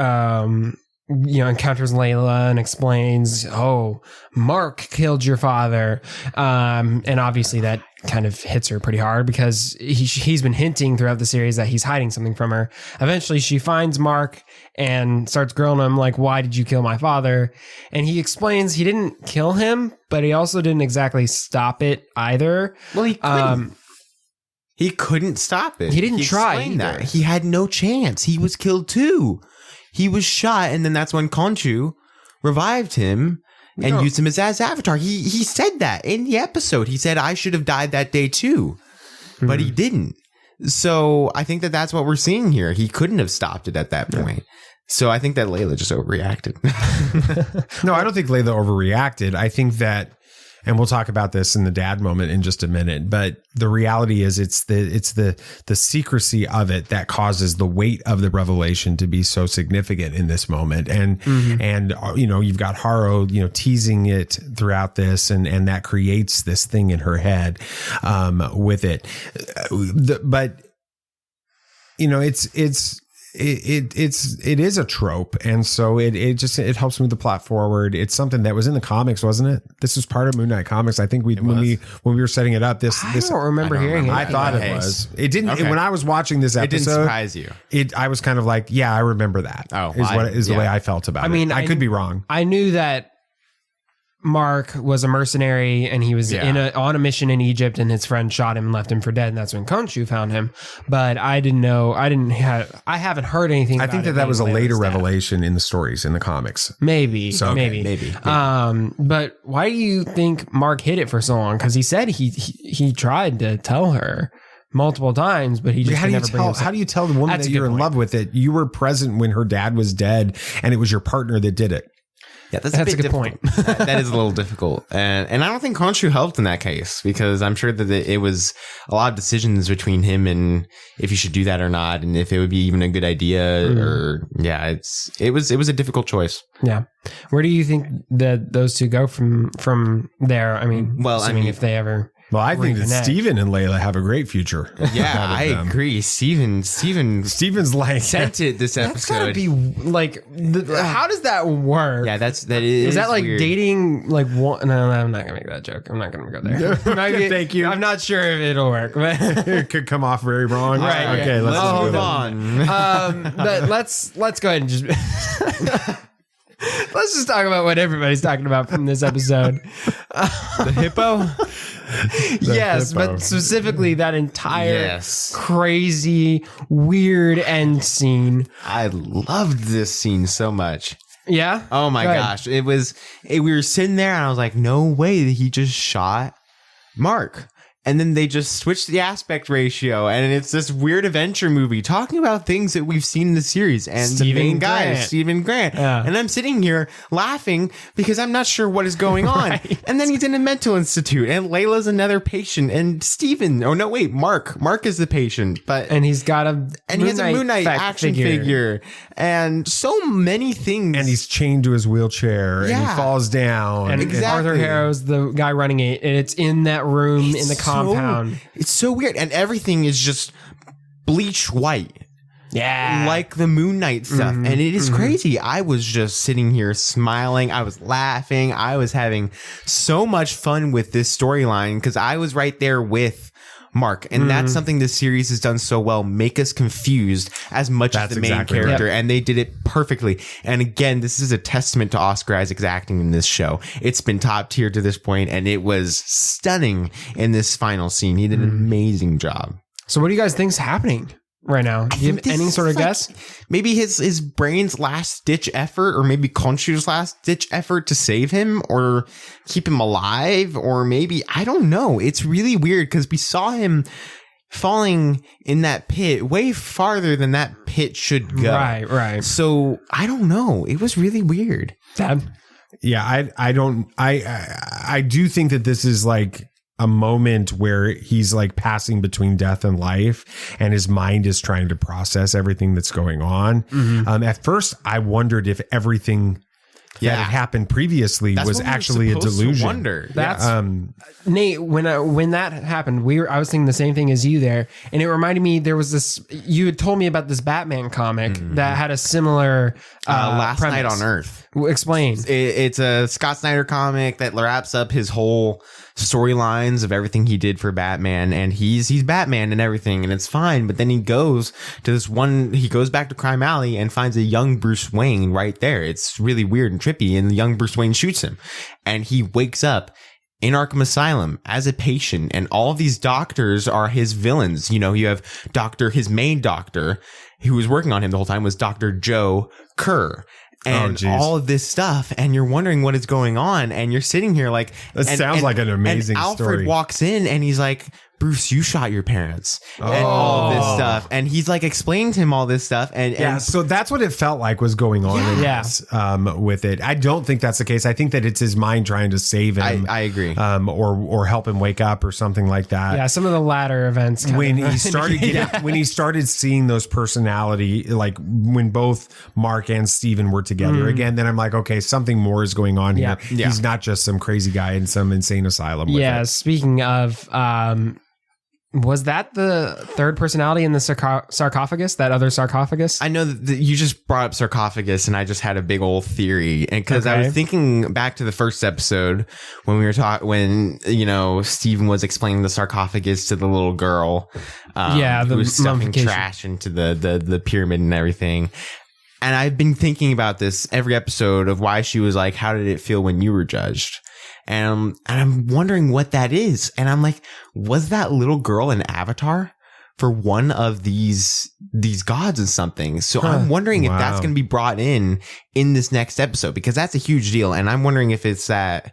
encounters Layla and explains, Mark killed your father. And obviously that kind of hits her pretty hard because he's been hinting throughout the series that he's hiding something from her. Eventually she finds Mark and starts grilling him like, why did you kill my father? And he explains he didn't kill him, but he also didn't exactly stop it either. Well, he couldn't. He couldn't stop it. He didn't try either. That. He had no chance. He was killed too. He was shot, and then that's when Khonshu revived him and used him as avatar. He said that in the episode. He said, I should have died that day too, but he didn't. So I think that's what we're seeing here. He couldn't have stopped it at that point. So I think that Layla just overreacted. No, I don't think Layla overreacted. I think that, and we'll talk about this in the dad moment in just a minute, but the reality is it's the secrecy of it that causes the weight of the revelation to be so significant in this moment. And, and, you've got Haro, teasing it throughout this, and that creates this thing in her head, with it. But it is a trope, and so it helps move the plot forward. It's something that was in the comics, wasn't it? This was part of Moon Knight comics. I think when we were setting it up, I don't remember hearing it. I thought it was. It didn't. Okay. When I was watching this episode, it didn't surprise you. I was kind of like, yeah, I remember that. The way I felt about it. I mean, I could be wrong. I knew that Mark was a mercenary, and he was on a mission in Egypt, and his friend shot him and left him for dead, and that's when Khonshu found him. But I didn't know. I haven't heard anything. I think that was a later revelation in the stories in the comics. Maybe. But why do you think Mark hid it for so long? Because he said he tried to tell her multiple times, but he just how do you tell the woman that you're in love with that you were present when her dad was dead, and it was your partner that did it? Yeah, that's a good point. That is a little difficult. And I don't think Khonshu helped in that case, because I'm sure that it was a lot of decisions between him and if he should do that or not, and if it would be even a good idea it was a difficult choice. Yeah. Where do you think that those two go from there? I mean, if they ever... Well, I think that Steven and Layla have a great future. Yeah, I agree. Steven's like sent it this episode. That's gotta be like, how does that work? Yeah, that is. Is that like weird. dating? Like one? No, I'm not gonna make that joke. I'm not gonna go there. Thank you. I'm not sure if it'll work, but it could come off very wrong. Right. Okay. Let's move on. But let's go ahead and just. Let's just talk about what everybody's talking about from this episode. The hippo? Yes, hippo. but specifically that entire crazy, weird end scene. I loved this scene so much. Yeah? Oh my gosh. We were sitting there and I was like, no way that he just shot Mark. And then they just switched the aspect ratio, and it's this weird adventure movie talking about things that we've seen in the series. And the main guy is Stephen Grant. Yeah. And I'm sitting here laughing because I'm not sure what is going on. Right. And then he's in a mental institute, and Layla's another patient, and Mark is the patient, and he's got a Moon Knight action figure, and so many things. And he's chained to his wheelchair, and he falls down. And Arthur Harrow's the guy running it, and it's in that room in the compound. It's so weird, and everything is just bleach white. Yeah, like the Moon Knight stuff. And it is crazy. I was just sitting here smiling. I was laughing. I was having so much fun with this storyline because I was right there with Mark, and that's something this series has done so well, make us confused as much as the main character, and they did it perfectly. And again, this is a testament to Oscar Isaac's acting in this show. It's been top tier to this point, and it was stunning in this final scene. He did an amazing job. So what do you guys think's happening right now? Do you have any sort of guess? Maybe his brain's last ditch effort, or maybe Khonshu's last ditch effort to save him or keep him alive, or maybe, I don't know. It's really weird because we saw him falling in that pit way farther than that pit should go. Right. So I don't know. It was really weird. Dad? Yeah, I do think that this is like a moment where he's like passing between death and life, and his mind is trying to process everything that's going on. At first, I wondered if everything that had happened previously was actually a delusion. That's Nate. When that happened, I was thinking the same thing as you there, and it reminded me there was this. You had told me about this Batman comic that had a similar Last premise. Night on Earth. Explain. It's a Scott Snyder comic that wraps up his whole storylines of everything he did for Batman, and he's Batman and everything, and it's fine. But then he goes to he goes back to Crime Alley and finds a young Bruce Wayne right there. It's really weird and trippy, and the young Bruce Wayne shoots him, and he wakes up in Arkham Asylum as a patient, and all of these doctors are his villains. You know, you have his main doctor who was working on him the whole time was Dr. Joe Kerr. And all of this stuff, and you're wondering what is going on, and you're sitting here like, sounds like an amazing Alfred story. Walks in, and he's like, Bruce, you shot your parents and all this stuff. And he's like explaining to him all this stuff. And so that's what it felt like was going on in this, with it. I don't think that's the case. I think that it's his mind trying to save him. I agree. Or help him wake up or something like that. Yeah, some of the latter events. When he started seeing those personality, like when both Mark and Steven were together again, then I'm like, okay, something more is going on here. Yeah. He's not just some crazy guy in some insane asylum. Yeah. Speaking of, was that the third personality in the sarcophagus? That other sarcophagus? I know that you just brought up sarcophagus, and I just had a big old theory. And because I was thinking back to the first episode when we were when Steven was explaining the sarcophagus to the little girl, who was stuffing trash into the pyramid and everything. And I've been thinking about this every episode of why she was like, "How did it feel when you were judged?" And I'm wondering what that is. And I'm like, was that little girl an avatar for one of these gods or something? So I'm wondering if that's going to be brought in this next episode, because that's a huge deal. And I'm wondering if it's the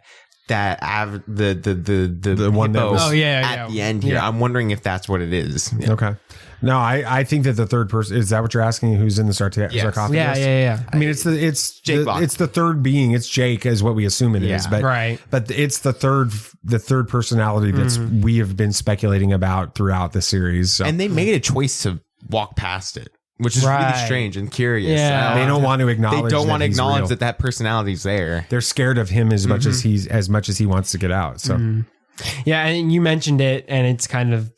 one that was at the end here. Yeah. I'm wondering if that's what it is. Yeah. Okay. No, I think that the third person, is that what you're asking? Who's in the sarcophagus? Yeah. I mean, it's the third being. It's Jake, is what we assume it is. But right. But it's the third personality that's we have been speculating about throughout the series. So. And they made a choice to walk past it, which is really strange and curious. Yeah. They don't want to acknowledge. They don't want to acknowledge that personality's there. They're scared of him as much as he wants to get out. So. Yeah, and you mentioned it, and it's kind of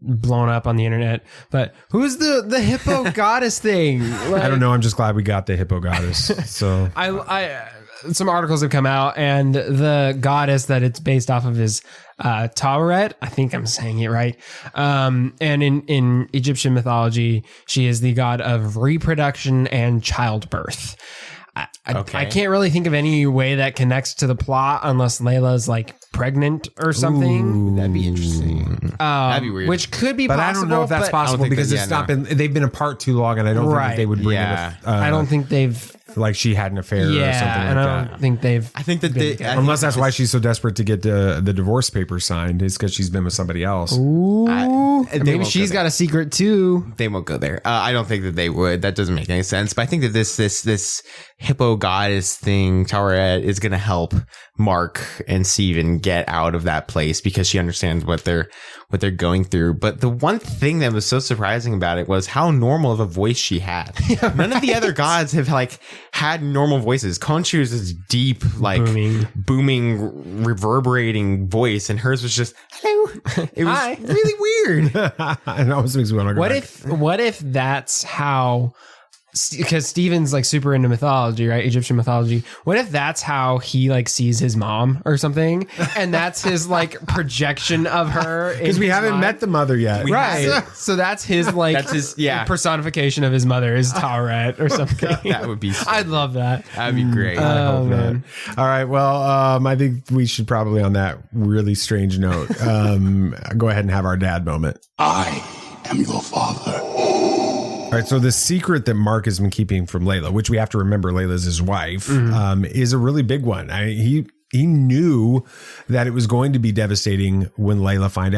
blown up on the internet. But who's the hippo goddess thing? Like, I don't know. I'm just glad we got the hippo goddess. So I some articles have come out, and the goddess that it's based off of is Taweret. I think I'm saying it right. And in Egyptian mythology, she is the god of reproduction and childbirth. I can't really think of any way that connects to the plot unless Layla's like pregnant or something. Ooh, that'd be interesting. That'd be weird. Which could be but possible. I don't know if that's possible because it's not been. They've been apart too long, and I don't think that they would bring it. I don't think they've. Like she had an affair or something like that. And I don't think they've. I think that unless that's why she's so desperate to get the divorce papers signed, is because she's been with somebody else. Ooh, maybe she's got a secret too. They won't go there. I don't think that they would. That doesn't make any sense. But I think that this hippo goddess thing, Taweret, is going to help Mark and Steven get out of that place because she understands what they're going through. But the one thing that was so surprising about it was how normal of a voice she had. None of the other gods have had normal voices. Khonshu is this deep, booming, reverberating voice, and hers was just hello. It was really weird. And always makes me want to go What if that's how? Because Steven's like super into mythology, right? Egyptian mythology. What if that's how he like sees his mom or something, and that's his like projection of her? Because we haven't met the mother yet, right? So that's his like that's his personification of his mother is Taweret or something. That would be. I'd love that. That'd be great. Oh man! All right. Well, I think we should probably on that really strange note, go ahead and have our dad moment. I am your father. All right, so the secret that Mark has been keeping from Layla, which we have to remember Layla's his wife, is a really big one. He knew that it was going to be devastating when Layla found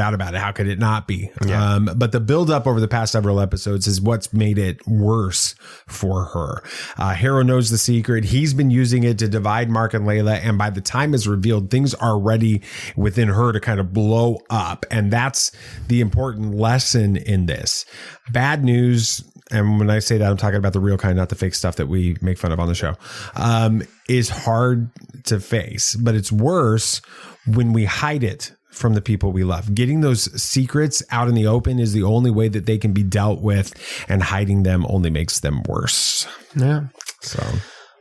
out about it. How could it not be? Yeah. But the buildup over the past several episodes is what's made it worse for her. Harrow knows the secret. He's been using it to divide Mark and Layla. And by the time it's revealed, things are ready within her to kind of blow up. And that's the important lesson in this. Bad news. And when I say that, I'm talking about the real kind, not the fake stuff that we make fun of on the show, is hard to face, but it's worse when we hide it from the people we love. Getting those secrets out in the open is the only way that they can be dealt with, and hiding them only makes them worse. Yeah. So...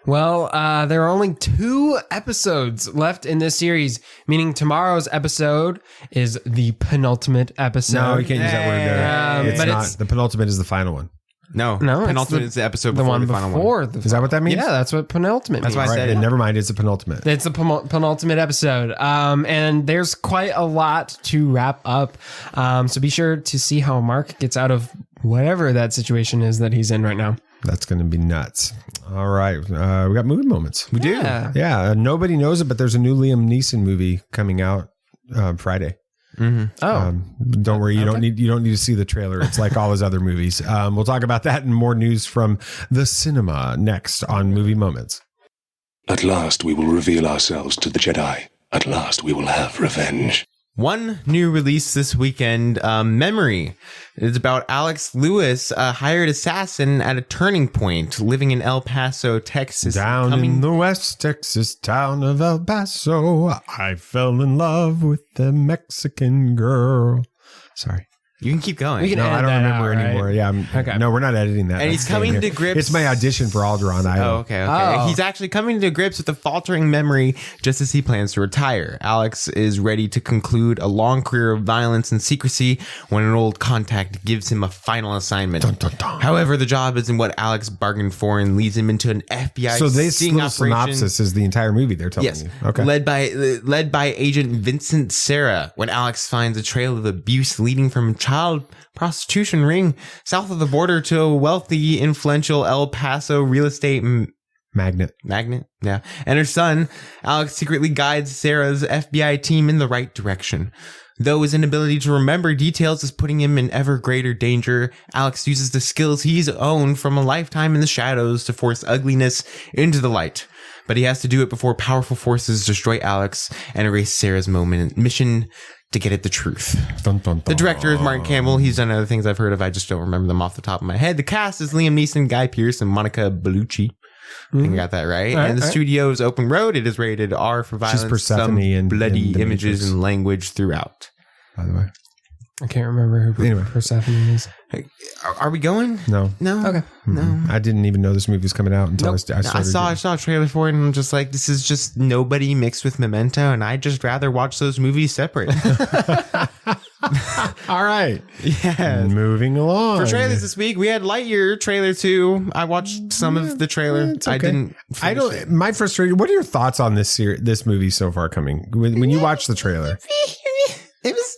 Well, there are only 2 episodes left in this series, meaning tomorrow's episode is the penultimate episode. No, you can't use that word there. It's not. The penultimate is the final one. No, penultimate is the episode before the final one. Is that what that means? Yeah, that's what penultimate means. That's why I said it. Never mind, it's a penultimate. It's the penultimate episode. And there's quite a lot to wrap up. So be sure to see how Mark gets out of whatever that situation is that he's in right now. That's going to be nuts. All right. We got movie moments. We do. Yeah. Nobody knows it, but there's a new Liam Neeson movie coming out Friday. Don't worry, you don't need to see the trailer. It's like all his other movies. We'll talk about that and more news from the cinema next on Movie Moments. At last we will reveal ourselves to the Jedi. At last we will have revenge. One new release this weekend, Memory. It's about Alex Lewis, a hired assassin at a turning point, living in El Paso, Texas. In the West Texas town of El Paso, I fell in love with the Mexican girl. Sorry. You can keep going. We can I don't remember anymore. Right? Yeah. Okay. No, we're not editing that. And he's coming to grips. It's my audition for Alderaan Island. Oh, okay. He's actually coming to grips with a faltering memory just as he plans to retire. Alex is ready to conclude a long career of violence and secrecy when an old contact gives him a final assignment. Dun, dun, dun. However, the job isn't what Alex bargained for and leads him into an FBI So this sting little operation. synopsis is the entire movie they're telling you. Okay. Led by Agent Vincent Serra, when Alex finds a trail of abuse leading from a child prostitution ring south of the border to a wealthy, influential El Paso real estate Magnet. Yeah. And her son, Alex, secretly guides Sarah's FBI team in the right direction. Though his inability to remember details is putting him in ever greater danger, Alex uses the skills he's owned from a lifetime in the shadows to force ugliness into the light. But he has to do it before powerful forces destroy Alex and erase Sarah's mission to get at the truth. Dun, dun, dun. The director is Martin Campbell. He's done other things I've heard of. I just don't remember them off the top of my head. The cast is Liam Neeson, Guy Pearce, and Monica Bellucci. I think I got that right. And the studio is Open Road. It is rated R for violence. She's Persephone some bloody in images Matrix. and language throughout. By the way. I can't remember who Persephone is. Are we going? No. Okay. No. I didn't even know this movie was coming out until I started. I saw a trailer for it and I'm just like, this is just Nobody mixed with Memento, and I'd just rather watch those movies separate. All right. Yeah. Moving along. For trailers this week, we had Lightyear trailer 2. I watched some of the trailer. It's okay. I didn't. It. My frustration. What are your thoughts on this movie so far coming? When you watch the trailer, it was.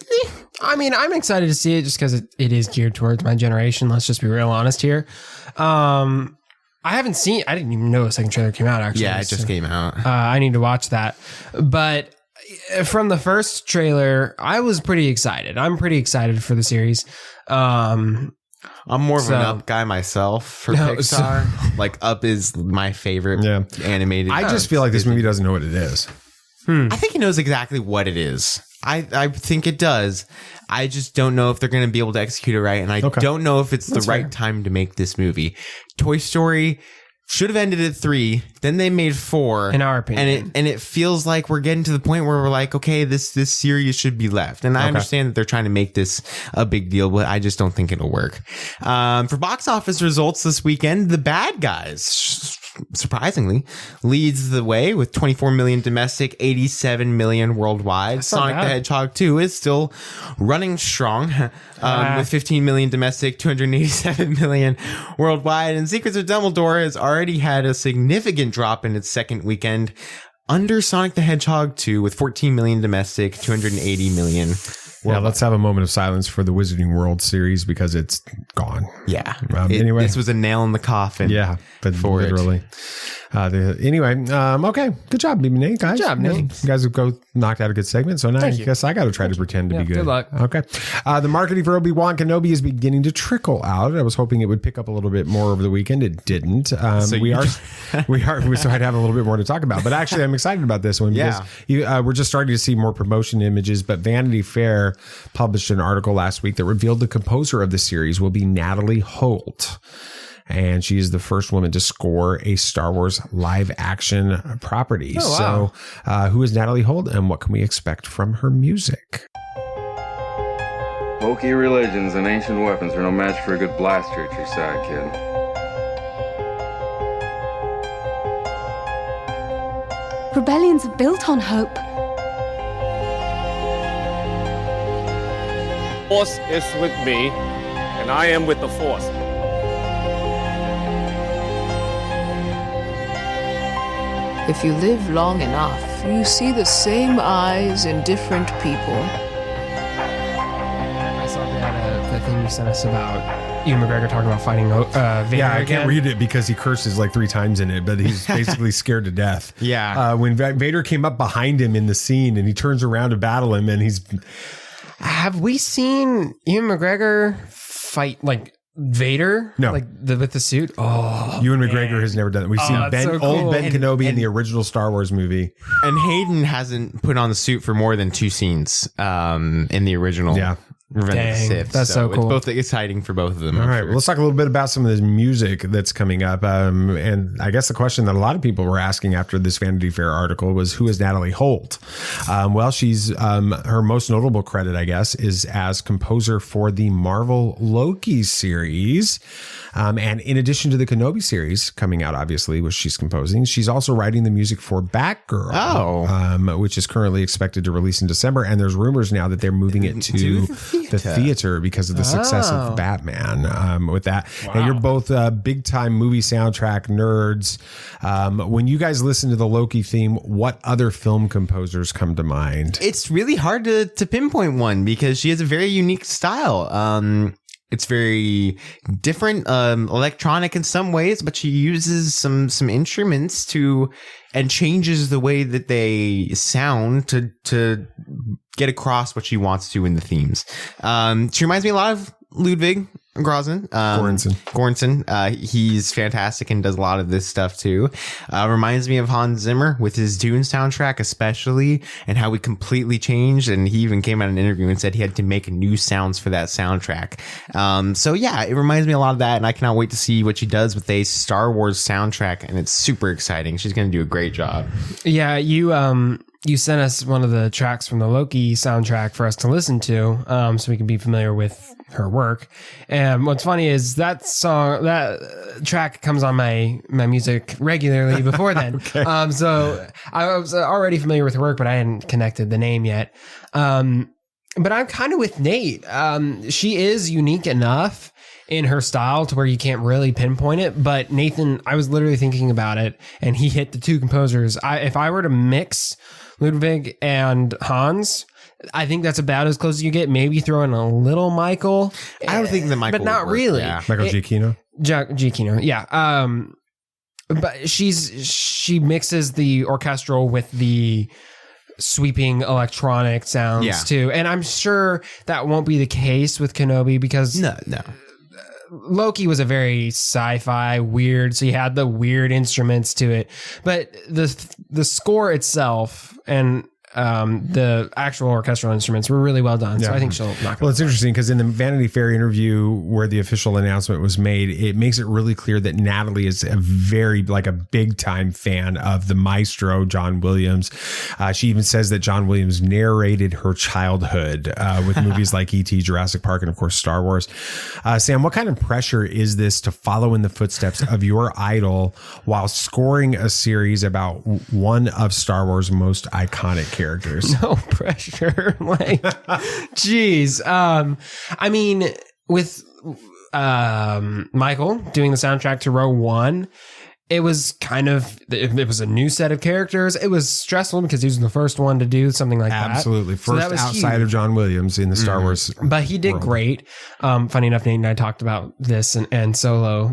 I mean, I'm excited to see it just because it is geared towards my generation. Let's just be real honest here. I didn't even know a second trailer came out, actually. Yeah, it just came out. I need to watch that. But from the first trailer, I was pretty excited. I'm pretty excited for the series. I'm more of an Up guy myself for Pixar. Like, Up is my favorite animated. I just feel like this movie doesn't know what it is. I think he knows exactly what it is. I think it does. I just don't know if they're going to be able to execute it right. And I don't know if it's the right time to make this movie. Toy Story should have ended at 3. Then they made 4. In our opinion. And it feels like we're getting to the point where we're like, okay, this series should be left. And I understand that they're trying to make this a big deal, but I just don't think it'll work. For box office results this weekend, The Bad Guys, surprisingly, leads the way with 24 million domestic, 87 million worldwide. Sonic the Hedgehog 2 is still running strong with 15 million domestic, 287 million worldwide. And Secrets of Dumbledore has already had a significant drop in its second weekend under Sonic the Hedgehog 2 with 14 million domestic, 280 million Yeah, let's have a moment of silence for the Wizarding World series because it's gone. Yeah. Anyway, this was a nail in the coffin. Yeah, but literally. Okay. Good job, Nate, guys. Good job, Nate. You guys have knocked out a good segment, so now I guess I got to try to pretend to be good. Good luck. Okay. The marketing for Obi-Wan Kenobi is beginning to trickle out. I was hoping it would pick up a little bit more over the weekend. It didn't. So I'd have a little bit more to talk about. But actually, I'm excited about this one because we're just starting to see more promotion images. But Vanity Fair published an article last week that revealed the composer of the series will be Natalie Holt. And she is the first woman to score a Star Wars live action property. Oh, wow. So who is Natalie Holt and what can we expect from her music? Hokey religions and ancient weapons are no match for a good blaster at your side, kid. Rebellions are built on hope. Force is with me, and I am with the Force. If you live long enough, you see the same eyes in different people. I saw the thing you sent us about Ewan McGregor talking about fighting Vader. Yeah, I can't read it because he curses like 3 times in it, but he's basically scared to death. Yeah. When Vader came up behind him in the scene and he turns around to battle him and he's... Have we seen Ewan McGregor fight like Vader? No. Like with the suit? Oh, Ewan McGregor has never done it. We've seen that's so cool. old Ben Kenobi in the original Star Wars movie. And Hayden hasn't put on the suit for more than 2 scenes in the original. Yeah. Revenge of the Sith. That's so cool. It's both exciting for both of them. All right, well, let's talk a little bit about some of this music that's coming up. And I guess the question that a lot of people were asking after this Vanity Fair article was, who is Natalie Holt? Well, she's her most notable credit, I guess, is as composer for the Marvel Loki series. And in addition to the Kenobi series coming out, obviously, which she's composing, she's also writing the music for Batgirl, which is currently expected to release in December. And there's rumors now that they're moving it to the theater because of the success of Batman with that. Wow. Now, you're both big time movie soundtrack nerds. When you guys listen to the Loki theme, what other film composers come to mind? It's really hard to pinpoint one because she has a very unique style. It's very different, electronic in some ways, but she uses some instruments and changes the way that they sound to get across what she wants to in the themes. She reminds me a lot of Ludwig Göransson. He's fantastic and does a lot of this stuff too. Reminds me of Hans Zimmer with his Dune soundtrack, especially, and how we completely changed. And he even came out in an interview and said he had to make new sounds for that soundtrack. So yeah, it reminds me a lot of that, and I cannot wait to see what she does with a Star Wars soundtrack. And it's super exciting. She's going to do a great job. Yeah, you sent us one of the tracks from the Loki soundtrack for us to listen to, so we can be familiar with her work. And what's funny is that track comes on my music regularly before then. Okay. So I was already familiar with her work, but I hadn't connected the name yet. But I'm kind of with Nate. She is unique enough in her style to where you can't really pinpoint it. But Nathan, I was literally thinking about it, and he hit the 2 composers. If I were to mix Ludwig and Hans, I think that's about as close as you get. Maybe throw in a little Michael. I don't think that Michael, but not really. Yeah. Michael Giacchino. Giacchino, yeah. But she mixes the orchestral with the sweeping electronic sounds too, and I'm sure that won't be the case with Kenobi because no. Loki was a very sci-fi weird, so you had the weird instruments to it, but the score itself and the actual orchestral instruments were really well done. So I think she'll knock it. Well, it's interesting because in the Vanity Fair interview where the official announcement was made, it makes it really clear that Natalie is a big time fan of the maestro, John Williams. She even says that John Williams narrated her childhood with movies like E.T., Jurassic Park, and of course, Star Wars. Sam, what kind of pressure is this to follow in the footsteps of your idol while scoring a series about one of Star Wars' most iconic characters? No pressure. Like, geez. I mean, with Michael doing the soundtrack to Rogue One, it was it was a new set of characters. It was stressful because he was the first one to do something like that. Absolutely. First outside of John Williams in the Star Wars. But he did great. Funny enough, Nate and I talked about this and Solo,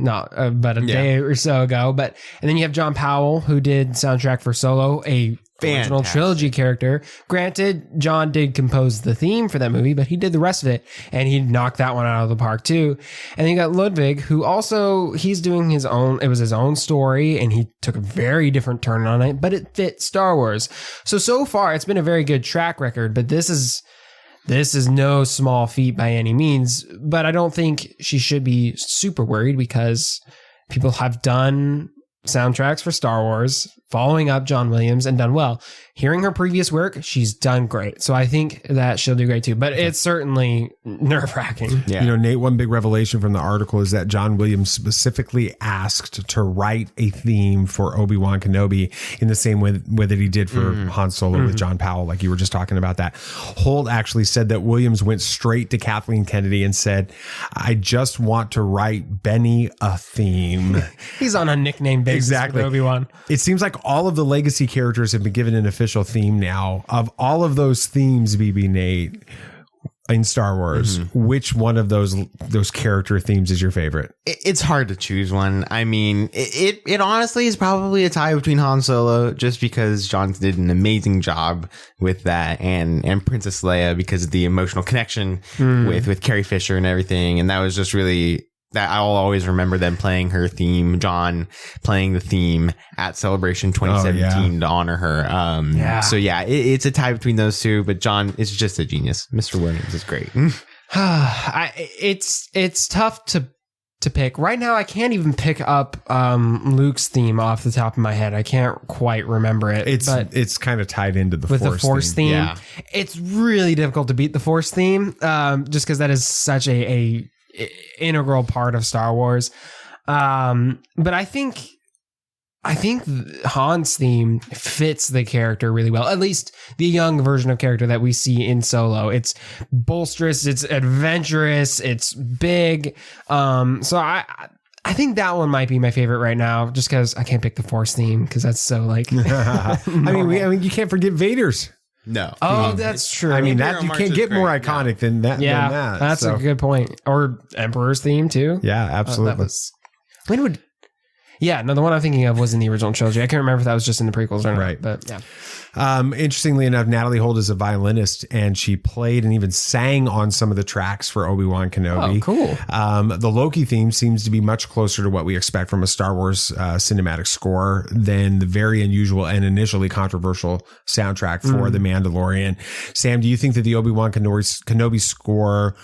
but a day or so ago. And then you have John Powell, who did soundtrack for Solo, a original trilogy character. Granted, John did compose the theme for that movie, but he did the rest of it, and he knocked that one out of the park too. And then you got Ludwig, who also, he's doing his own, it was his own story, and he took a very different turn on it, but it fit Star Wars. So far, it's been a very good track record, but this is no small feat by any means. But I don't think she should be super worried because people have done soundtracks for Star Wars, following up John Williams, and done well. Hearing her previous work, she's done great. So I think that she'll do great too. But it's certainly nerve-wracking. Yeah. You know, Nate, one big revelation from the article is that John Williams specifically asked to write a theme for Obi-Wan Kenobi in the same way that he did for Han Solo with John Powell, like you were just talking about that. Holt actually said that Williams went straight to Kathleen Kennedy and said, "I just want to write Benny a theme." He's on a nickname basis with Obi-Wan. It seems like all of the legacy characters have been given an official theme now. Of all of those themes, BB Nate, in Star Wars, which one of those character themes is your favorite? It's hard to choose one. I mean, it honestly is probably a tie between Han Solo, just because John did an amazing job with that, and Princess Leia because of the emotional connection with Carrie Fisher and everything. And that was just really, that I'll always remember them playing her theme, John playing the theme at Celebration 2017 to honor her. So yeah, it's a tie between those two, but John is just a genius. Mr. Williams is great. It's tough to pick right now. I can't even pick up Luke's theme off the top of my head. I can't quite remember it. It's kind of tied into the Force theme. Yeah. It's really difficult to beat the Force theme, just because that is such a integral part of Star Wars. But I think Han's theme fits the character really well. At least the young version of character that we see in Solo. It's bolsterous, it's adventurous, it's big. So I think that one might be my favorite right now, just because I can't pick the Force theme because that's so like. I mean, you can't forget Vader's. No. Oh, that's true. I mean, that you can't get more iconic than that. Yeah, than that, that's a good point. Or Emperor's theme too. Yeah, absolutely. The one I'm thinking of was in the original trilogy. I can't remember if that was just in the prequels or not. Right. But yeah. Interestingly enough, Natalie Holt is a violinist, and she played and even sang on some of the tracks for Obi-Wan Kenobi. Oh, cool. The Loki theme seems to be much closer to what we expect from a Star Wars cinematic score than the very unusual and initially controversial soundtrack for The Mandalorian. Sam, do you think that the Obi-Wan Kenobi score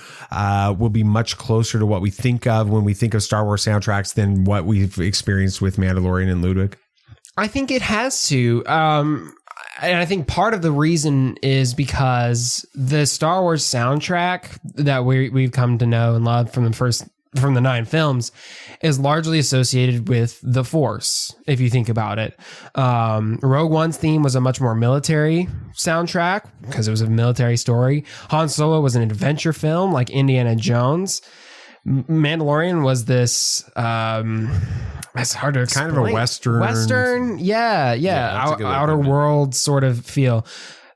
will be much closer to what we think of when we think of Star Wars soundtracks than what we've experienced with Mandalorian and Ludwig? I think it has to. And I think part of the reason is because the Star Wars soundtrack that we've come to know and love from the 9 films is largely associated with the Force, if you think about it. Rogue One's theme was a much more military soundtrack because it was a military story. Han Solo was an adventure film like Indiana Jones. Mandalorian was this it's hard to explain. Kind of a Western. Yeah, outer world sort of feel.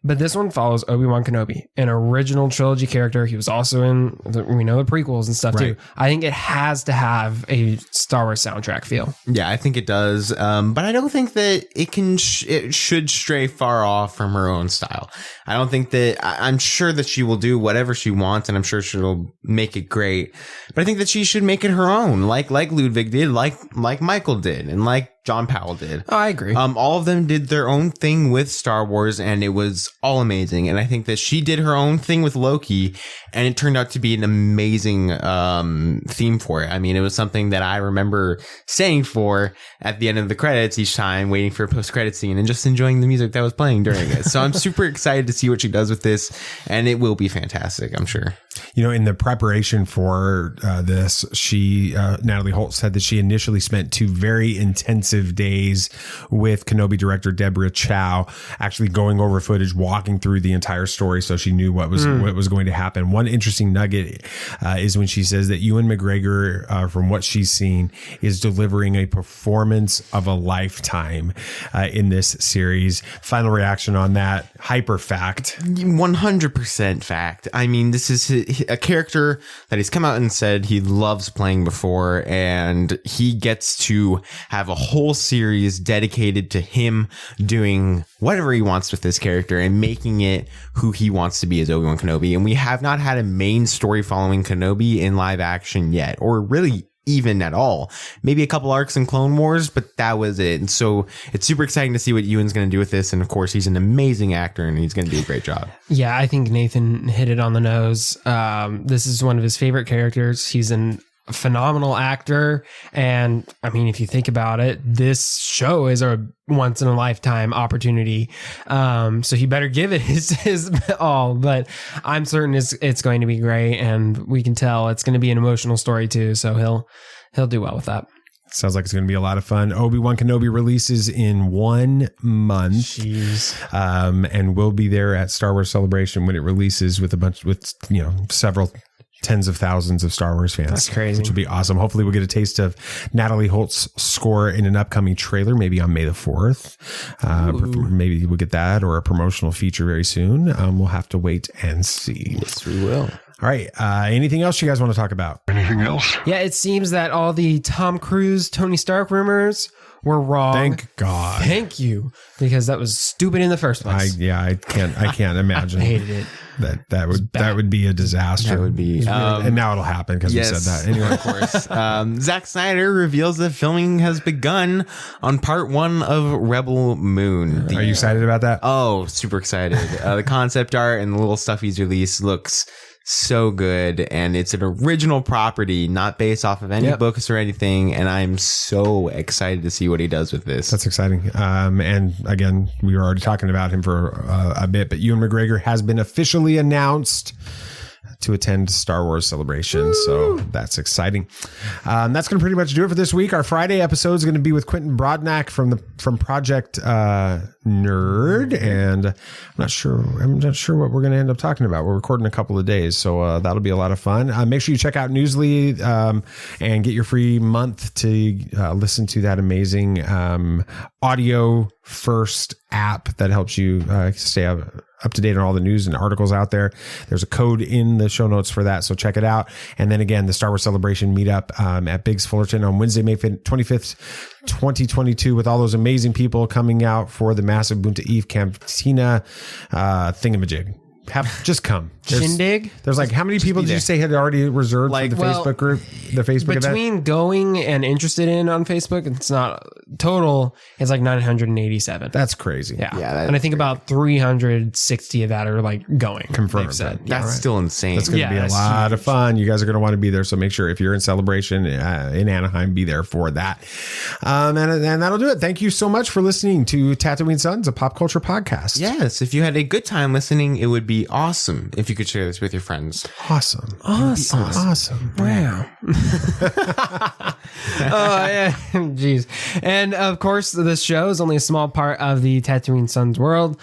But this one follows Obi-Wan Kenobi, an original trilogy character. He was also in the prequels and stuff too. I think it has to have a Star Wars soundtrack feel. Yeah, I think it does. But I don't think that it should stray far off from her own style. I don't think that I'm sure that she will do whatever she wants, and I'm sure she'll make it great. But I think that she should make it her own, like Ludwig did, like Michael did, and like John Powell did. Oh, I agree. All of them did their own thing with Star Wars, and it was all amazing. And I think that she did her own thing with Loki, and it turned out to be an amazing theme for it. I mean, it was something that I remember staying for at the end of the credits each time, waiting for a post-credit scene and just enjoying the music that was playing during it. So I'm super excited to see what she does with this, and it will be fantastic, I'm sure. You know, in the preparation for this, Natalie Holt said that she initially spent 2 very intensive days with Kenobi director Deborah Chow, actually going over footage, walking through the entire story, so she knew what was going to happen. One interesting nugget is when she says that Ewan McGregor, from what she's seen, is delivering a performance of a lifetime in this series. Final reaction on that? Hyper fact. 100% fact. I mean, this is a character that he's come out and said he loves playing before, and he gets to have a whole series dedicated to him doing whatever he wants with this character and making it who he wants to be as Obi-Wan Kenobi. And we have not had a main story following Kenobi in live action yet, or really even at all. Maybe a couple arcs in Clone Wars, but that was it. And so it's super exciting to see what Ewan's going to do with this. And of course, he's an amazing actor, and he's going to do a great job. Yeah, I think Nathan hit it on the nose. This is one of his favorite characters. He's a phenomenal actor. And I mean, if you think about it, this show is a once in a lifetime opportunity. So he better give it his all, but I'm certain it's going to be great. And we can tell it's going to be an emotional story too. So he'll do well with that. Sounds like it's going to be a lot of fun. Obi-Wan Kenobi releases in 1 month. Jeez. And we'll be there at Star Wars Celebration when it releases with several tens of thousands of Star Wars fans. That's crazy. Which would be awesome. Hopefully we'll get a taste of Natalie Holt's score in an upcoming trailer, maybe on May the 4th. Maybe we'll get that or a promotional feature very soon. We'll have to wait and see. Yes, we will. All right. Anything else you guys want to talk about? Anything else? Yeah, it seems that all the Tom Cruise, Tony Stark rumors were wrong. Thank God. Thank you, because that was stupid in the first place. I can't imagine. I hated it. That would be a disaster. That would be, and now it'll happen because we said that anyway. Of course. Zack Snyder reveals that filming has begun on part 1 of Rebel Moon. Are you excited about that? Oh, super excited! The concept art and the little stuff he's released looks so good, and it's an original property, not based off of any books or anything, and I'm so excited to see what he does with this. That's exciting. And again, we were already talking about him for a bit, but Ewan McGregor has been officially announced to attend Star Wars Celebration. Woo! So that's exciting. That's going to pretty much do it for this week. Our Friday episode is going to be with Quentin Brodnack from Project Nerd, and I'm not sure what we're going to end up talking about. We're recording a couple of days, so that'll be a lot of fun. Make sure you check out Newsly and get your free month to listen to that amazing audio first app that helps you stay up to date on all the news and articles out there. There's a code in the show notes for that, so check it out. And then again, the Star Wars Celebration meetup at Biggs Fullerton on Wednesday, May 25th, 2022, with all those amazing people coming out for the massive Bunta Eve Cantina thingamajig. Just come. Shindig? There's like, how many people did you say had already reserved for the Facebook group, the Facebook event? Between going and interested in on Facebook, it's not total. It's like 987. That's crazy. Yeah. And I think about 360 of that are like going. Confirmed. That's still insane. That's going to be a lot of fun. You guys are going to want to be there. So make sure if you're in Celebration in Anaheim, be there for that. And that'll do it. Thank you so much for listening to Tatooine Sons, a pop culture podcast. Yes. If you had a good time listening, it would be awesome if you could share this with your friends. Awesome. Wow. Oh, yeah. Jeez. And of course, this show is only a small part of the Tatooine Sons world.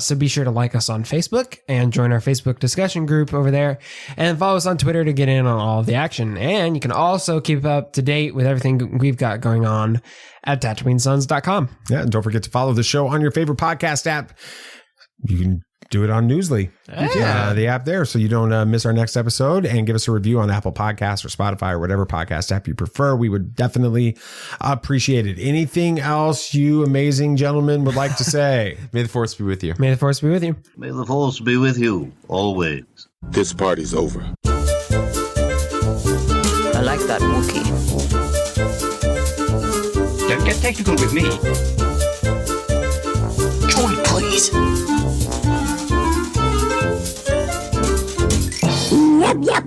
So be sure to like us on Facebook and join our Facebook discussion group over there, and follow us on Twitter to get in on all of the action. And you can also keep up to date with everything we've got going on at TatooineSons.com. Yeah. And don't forget to follow the show on your favorite podcast app. You can do it on Newsly, the app there, so you don't miss our next episode, and give us a review on Apple Podcasts or Spotify or whatever podcast app you prefer. We would definitely appreciate it. Anything else you amazing gentlemen would like to say? May the Force be with you. May the Force be with you. May the Force be with you, always. This party's over. I like that Wookiee. Don't get technical with me. Join, please. Yep.